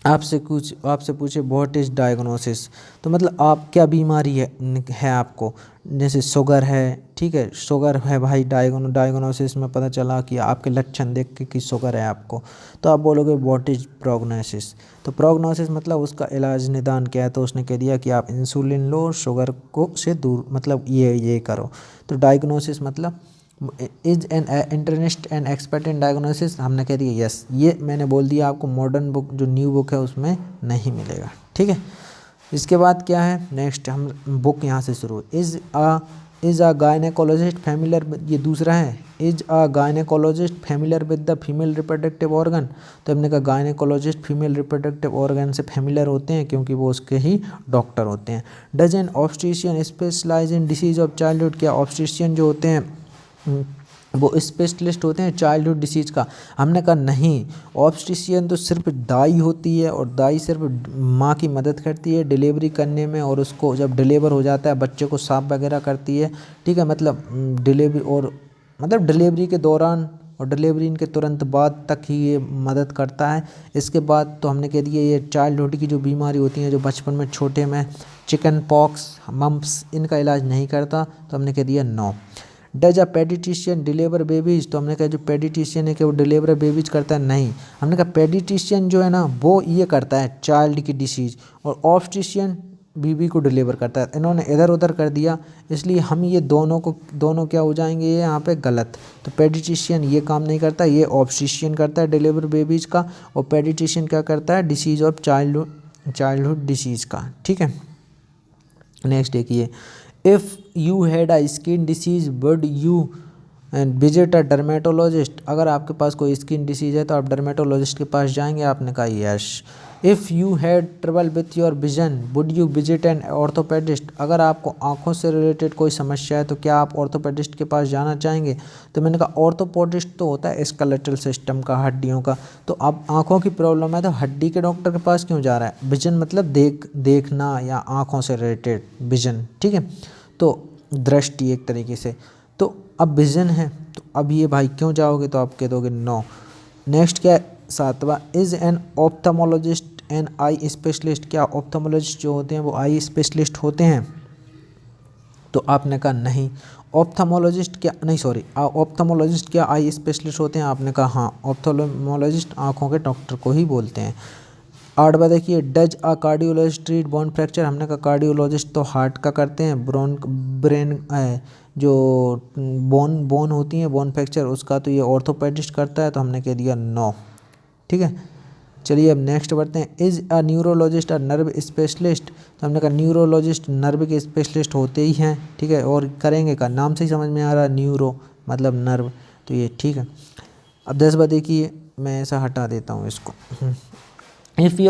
आपसे पूछे व्हाट इज़ डायग्नोसिस, तो मतलब आप क्या बीमारी है आपको, जैसे शुगर है, ठीक है, शुगर है भाई, डायग्नोसिस में पता चला कि आपके लक्षण देख के कि शुगर है आपको, तो आप बोलोगे व्हाट इज़ प्रोग्नोसिस। तो प्रोग्नोसिस मतलब उसका इलाज निदान क्या है, तो उसने कह दिया कि आप इंसुलिन लो, शुगर को से दूर, मतलब ये करो। तो डायग्नोसिस मतलब is an internist and expert in diagnosis, हमने कह दिया यस। ये मैंने बोल दिया आपको, मॉडर्न बुक जो न्यू बुक है उसमें नहीं मिलेगा, ठीक है। इसके बाद क्या है नेक्स्ट, हम बुक यहाँ से शुरू। इज़ अ गायनेकोलॉजिस्ट फैमिलियर, ये दूसरा है, is a gynaecologist familiar with the female reproductive organ. तो हमने कहा गायनेकोलॉजिस्ट फीमेल रिप्रोडक्टिव ऑर्गन से फैमिलियर होते हैं क्योंकि वो उसके ही डॉक्टर होते हैं। Does an obstetrician specialise in disease of childhood, क्या ऑब्स्टेट्रिशियन जो होते हैं वो स्पेशलिस्ट होते हैं चाइल्डहुड डिसीज़ का। हमने कहा नहीं, ऑब्स्टेट्रिशियन तो सिर्फ दाई होती है, और दाई सिर्फ माँ की मदद करती है डिलीवरी करने में, और उसको जब डिलीवर हो जाता है बच्चे को साफ वगैरह करती है, ठीक है। मतलब डिलीवरी के दौरान और डिलीवरी के तुरंत बाद तक ही ये मदद करता है। इसके बाद तो हमने कह दिया ये चाइल्डहुड की जो बीमारी होती हैं, जो बचपन में छोटे में चिकन पॉक्स, मम्प्स, इनका इलाज नहीं करता, तो हमने कह दिया no. Does a paediatrician deliver babies, तो हमने कहा जो पेडिट्रिशियन है कि वो डिलीवर बेबीज करता है, नहीं। हमने कहा पेडिट्रिशियन जो है ना वो ये करता है चाइल्ड की डिसीज़, और ऑब्स्टेट्रिशियन बीबी को डिलीवर करता है। इन्होंने इधर उधर कर दिया, इसलिए हम ये दोनों क्या हो जाएंगे ये यहाँ पे गलत। तो पेडिट्रिशियन ये काम नहीं करता, ये ऑब्स्टेट्रिशियन करता है डिलीवर बेबीज का, और पेडिट्रिशियन क्या करता है, डिसीज़ ऑफ चाइल्डहुड डिसीज़ का, ठीक है। नेक्स्ट देखिए, if you had a skin disease would you visit a dermatologist, अगर आपके पास कोई स्किन डिसीज है तो आप डर्मेटोलॉजिस्ट के पास जाएंगे। आपने कहा yes. If you had trouble with your vision would you visit an orthopaedist, अगर आपको आंखों से रिलेटेड कोई समस्या है तो क्या आप ऑर्थोपेडिस्ट के पास जाना चाहेंगे। तो मैंने कहा ऑर्थोपोडिस्ट तो होता है स्केलेटल सिस्टम का, हड्डियों का, तो अब आंखों की प्रॉब्लम है तो हड्डी के डॉक्टर के पास क्यों जा रहा है। विजन मतलब देखना या आंखों से रिलेटेड विजन, ठीक है, तो दृष्टि एक तरीके से। तो अब विजन है तो अब ये भाई क्यों जाओगे, तो आप कह दोगे नो। नेक्स्ट क्या है, सातवां, is an ophthalmologist an eye specialist, क्या ऑप्थेमोलॉजिस्ट जो होते हैं वो आई स्पेशलिस्ट होते हैं। तो आपने कहा नहीं। ऑप्थेमोलॉजिस्ट क्या, नहीं सॉरी, ऑप्थेमोलॉजिस्ट क्या आई स्पेशलिस्ट होते हैं। आपने कहा हाँ, ऑप्थेमोलॉजिस्ट आँखों के डॉक्टर को ही बोलते हैं। आठवां देखिए, does a cardiologist treat bone fracture, हमने कहा कार्डियोलॉजिस्ट तो हार्ट का करते हैं, ब्रेन जो बोन होती है बोन फ्रैक्चर उसका तो ये ऑर्थोपेडिस्ट करता है, तो हमने कह दिया नो, ठीक है। चलिए अब नेक्स्ट बढ़ते हैं, is a neurologist a nerve specialist, तो हमने कहा न्यूरोलॉजिस्ट नर्व के स्पेशलिस्ट होते ही हैं, ठीक है, और करेंगे का नाम से ही समझ में आ रहा है, न्यूरो मतलब नर्व, तो ये ठीक है। अब 10 बार देखिए, मैं ऐसा हटा देता हूँ इसको। इफ़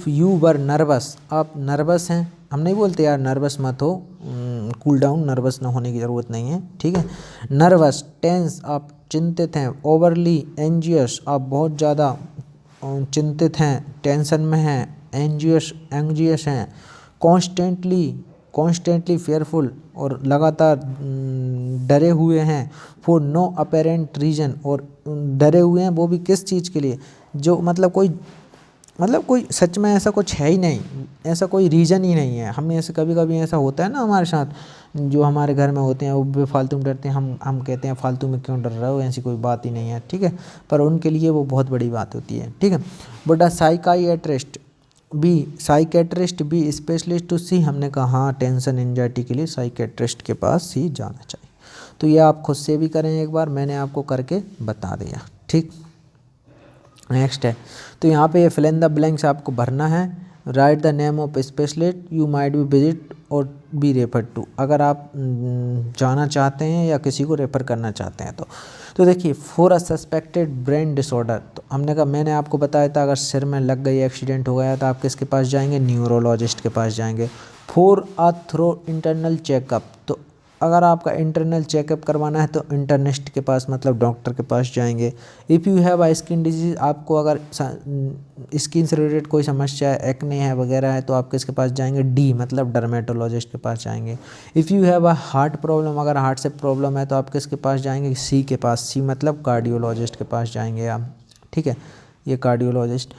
यू वर नर्वस, आप नर्वस हैं, हम नहीं बोलते यार नर्वस मत हो, कूल डाउन, नर्वस ना होने की ज़रूरत नहीं है, ठीक है। नर्वस, टेंस, आप चिंतित हैं, ओवरली एंजियस, आप बहुत ज़्यादा चिंतित हैं, टेंशन में हैं, एंजियस हैं, कॉन्स्टेंटली फेयरफुल, और लगातार डरे हुए हैं, फॉर नो अपेरेंट रीजन, और डरे हुए हैं वो भी किस चीज़ के लिए, जो मतलब कोई सच में ऐसा कुछ है ही नहीं, ऐसा कोई रीज़न ही नहीं है। हमें ऐसे कभी कभी ऐसा होता है ना हमारे साथ, जो हमारे घर में होते हैं वो बेफालतू में डरते हैं, हम कहते हैं फालतू में क्यों डर रहे हो, ऐसी कोई बात ही नहीं है, ठीक है, पर उनके लिए वो बहुत बड़ी बात होती है, ठीक है। But a psychiatrist be specialist to see, हमने कहा हाँ, टेंशन एंजाइटी के लिए साइकेट्रिस्ट के पास ही जाना चाहिए। तो ये आप खुद से भी करें एक बार, मैंने आपको करके बता दिया, ठीक। नेक्स्ट है, तो यहाँ पे ये फिल इन द ब्लैंक्स आपको भरना है। Right the name of specialist you might be visit और बी रेफर टू, अगर आप जाना चाहते हैं या किसी को रेफर करना चाहते हैं तो देखिए, for a suspected brain disorder, तो हमने कहा, मैंने आपको बताया था अगर सिर में लग गई, एक्सीडेंट हो गया तो आप किसके पास जाएंगे, न्यूरोलॉजिस्ट के पास जाएंगे। For a thorough internal checkup, तो अगर आपका इंटरनल चेकअप करवाना है तो इंटर्निस्ट के पास मतलब डॉक्टर के पास जाएंगे। If you have a skin disease, आपको अगर स्किन से रिलेटेड कोई समस्या है, एक्ने है वगैरह है, तो आप किसके पास जाएंगे, डी मतलब डर्मेटोलॉजिस्ट के पास जाएंगे। If you have a heart problem, अगर हार्ट से प्रॉब्लम है तो आप किसके पास जाएंगे, सी के पास, सी मतलब कार्डियोलॉजिस्ट के पास जाएंगे आप, ठीक है, ये cardiologist.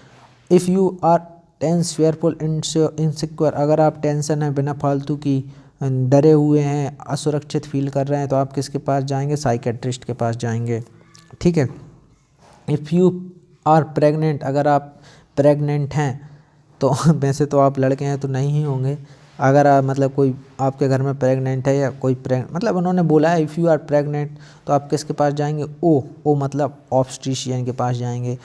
If you are tense fearful insecure, अगर आप टेंशन है, बिना फालतू की डरे हुए हैं, असुरक्षित फील कर रहे हैं, तो आप किसके पास जाएंगे, साइकेट्रिस्ट के पास जाएंगे, ठीक है। इफ़ यू आर प्रेग्नेंट, अगर आप प्रेग्नेंट हैं तो वैसे तो आप लड़के हैं तो नहीं ही होंगे, अगर आप मतलब कोई आपके घर में प्रेग्नेंट है या कोई मतलब उन्होंने बोला है इफ़ यू आर प्रेग्नेंट, तो आप किसके पास जाएंगे, ओ मतलब ऑब्स्ट्रिशियन के पास जाएंगे।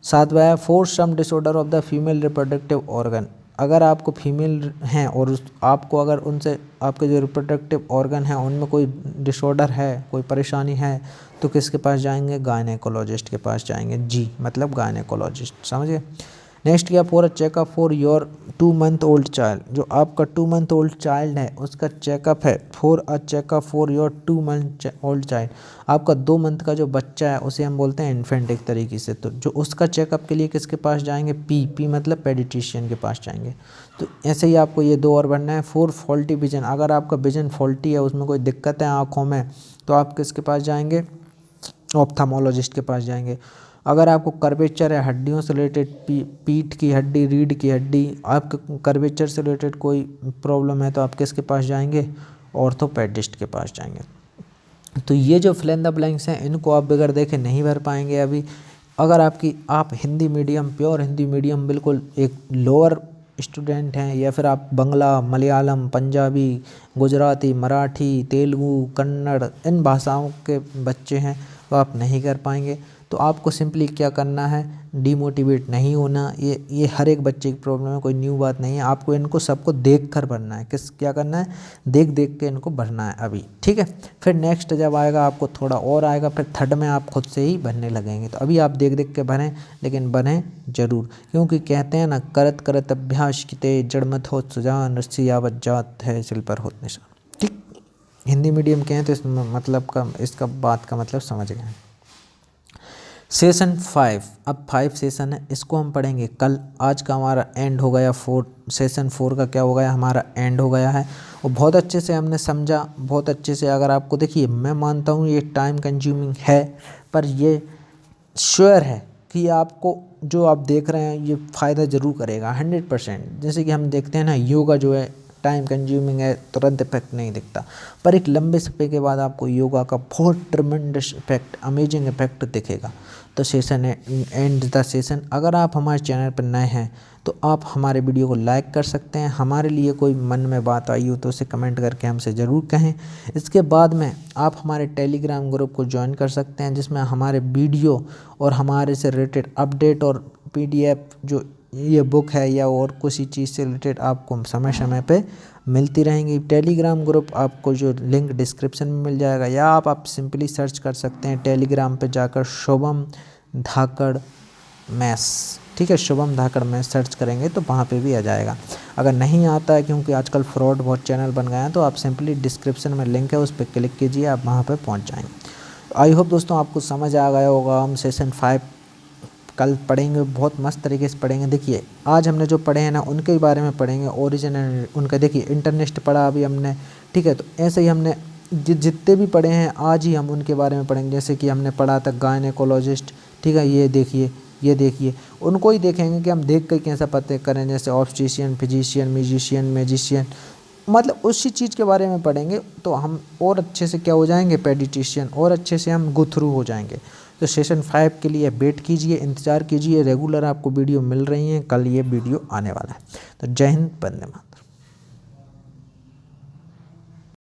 सातवां है, for some disorder of the female reproductive organ, अगर आपको फीमेल हैं और आपको अगर उनसे आपके जो रिप्रोडक्टिव ऑर्गन हैं उनमें कोई डिसऑर्डर है, कोई परेशानी है, तो किसके पास जाएंगे, गायनेकोलॉजिस्ट के पास जाएंगे, जी मतलब गायनेकोलॉजिस्ट, समझिए। नेक्स्ट क्या, for a checkup for your 2 month old child, जो आपका 2 मंथ ओल्ड चाइल्ड है उसका चेकअप है, for a checkup for your 2 month old child, आपका 2 मंथ का जो बच्चा है उसे हम बोलते हैं इन्फेंट एक तरीके से, तो जो उसका चेकअप के लिए किसके पास जाएंगे, पी मतलब पेडिट्रिशियन के पास जाएंगे। तो ऐसे ही आपको ये 2 और बनना है। फॉर फॉल्टी विजन, अगर आपका विजन फॉल्टी है, उसमें कोई दिक्कत है आँखों में, तो आप किसके पास जाएंगे, ऑप्थेमोलॉजिस्ट के पास जाएंगे। अगर आपको कर्वेचर है, हड्डियों से रिलेटेड, पीठ की हड्डी, रीढ़ की हड्डी, आपके कर्वेचर से रिलेटेड कोई प्रॉब्लम है, तो आप किसके पास जाएंगे, ऑर्थोपेडिस्ट के पास जाएंगे। तो ये जो फिल इन द ब्लैंक्स हैं इनको आप बगैर देखे नहीं भर पाएंगे अभी। अगर आप Hindi medium, pure Hindi medium, बिल्कुल एक लोअर स्टूडेंट हैं, या फिर आप बंगला, मलयालम, पंजाबी, गुजराती, मराठी, तेलुगु, कन्नड़ इन भाषाओं के बच्चे हैं, तो आप नहीं कर पाएंगे। तो आपको सिंपली क्या करना है, डीमोटिवेट नहीं होना। ये हर एक बच्चे की प्रॉब्लम है, कोई न्यू बात नहीं है। आपको इनको सबको देख कर भरना है, क्या करना है, देख के इनको भरना है अभी, ठीक है। फिर नेक्स्ट जब आएगा आपको थोड़ा और आएगा, फिर थर्ड में आप खुद से ही भरने लगेंगे। तो अभी आप देख के भरें, लेकिन बनें ज़रूर, क्योंकि कहते हैं ना, करत करत अभ्यास किते जड़ मत हो सुजान, रस्सी आवत जात है सिल पर होत निशान। ठीक, हिंदी मीडियम के हैं तो इस मतलब का, इसका बात का मतलब समझ गए। सेशन 5, अब 5 सेशन है, इसको हम पढ़ेंगे कल। आज का हमारा एंड हो गया, सेशन 4 का क्या हो गया, हमारा एंड हो गया है। और बहुत अच्छे से हमने समझा, बहुत अच्छे से। अगर आपको देखिए, मैं मानता हूँ ये टाइम कंज्यूमिंग है, पर ये श्योर है कि आपको जो आप देख रहे हैं ये फ़ायदा ज़रूर करेगा 100%। जैसे कि हम देखते हैं ना, योगा जो है टाइम कंज्यूमिंग है, तुरंत इफेक्ट नहीं दिखता, पर एक लंबे समय के बाद आपको योगा का बहुत ट्रमेंडस इफेक्ट, अमेजिंग इफेक्ट दिखेगा। तो सेशन है, एंड द सेशन। अगर आप हमारे चैनल पर नए हैं तो आप हमारे वीडियो को लाइक कर सकते हैं। हमारे लिए कोई मन में बात आई हो तो उसे कमेंट करके हमसे ज़रूर कहें। इसके बाद में आप हमारे टेलीग्राम ग्रुप को ज्वाइन कर सकते हैं, जिसमें हमारे वीडियो और हमारे से रिलेटेड अपडेट और PDF जो ये बुक है या और किसी चीज़ से रिलेटेड आपको समय समय पे मिलती रहेंगी। टेलीग्राम ग्रुप आपको जो लिंक डिस्क्रिप्शन में मिल जाएगा, या आप सिंपली सर्च कर सकते हैं टेलीग्राम पे जाकर शुभम धाकड़ मैस, ठीक है, शुभम धाकड़ मैस सर्च करेंगे तो वहाँ पे भी आ जाएगा। अगर नहीं आता है, क्योंकि आजकल फ्रॉड बहुत चैनल बन गए हैं, तो आप सिंपली डिस्क्रिप्शन में लिंक है, उस पर क्लिक कीजिए, आप वहाँ पर पहुँच जाएंगे। आई होप दोस्तों आपको समझ आ गया होगा। हम सेशन 5 कल पढ़ेंगे, बहुत मस्त तरीके से पढ़ेंगे। देखिए, आज हमने जो पढ़े हैं ना, उनके बारे में पढ़ेंगे, ओरिजिन उनका। देखिए, इंटरनेस्ट पढ़ा अभी हमने, ठीक है, तो ऐसे ही हमने जितने भी पढ़े हैं आज ही हम उनके बारे में पढ़ेंगे। जैसे कि हमने पढ़ा था गायनेकोलॉजिस्ट, ठीक है, ये देखिए, उनको ही देखेंगे कि हम देख कर कैसा पता करें। जैसे ऑब्स्टेट्रिशियन, फिजिशियन, म्यूजिशियन, मैजिशियन, मतलब उसी चीज़ के बारे में पढ़ेंगे तो हम और अच्छे से क्या हो जाएंगे, पेडिट्रिशियन, और अच्छे से हम गो थ्रू हो जाएंगे। तो सेशन 5 के लिए वेट कीजिए, इंतज़ार कीजिए। रेगुलर आपको वीडियो मिल रही हैं, कल ये वीडियो आने वाला है। तो जय हिंद, वंदे मातरम।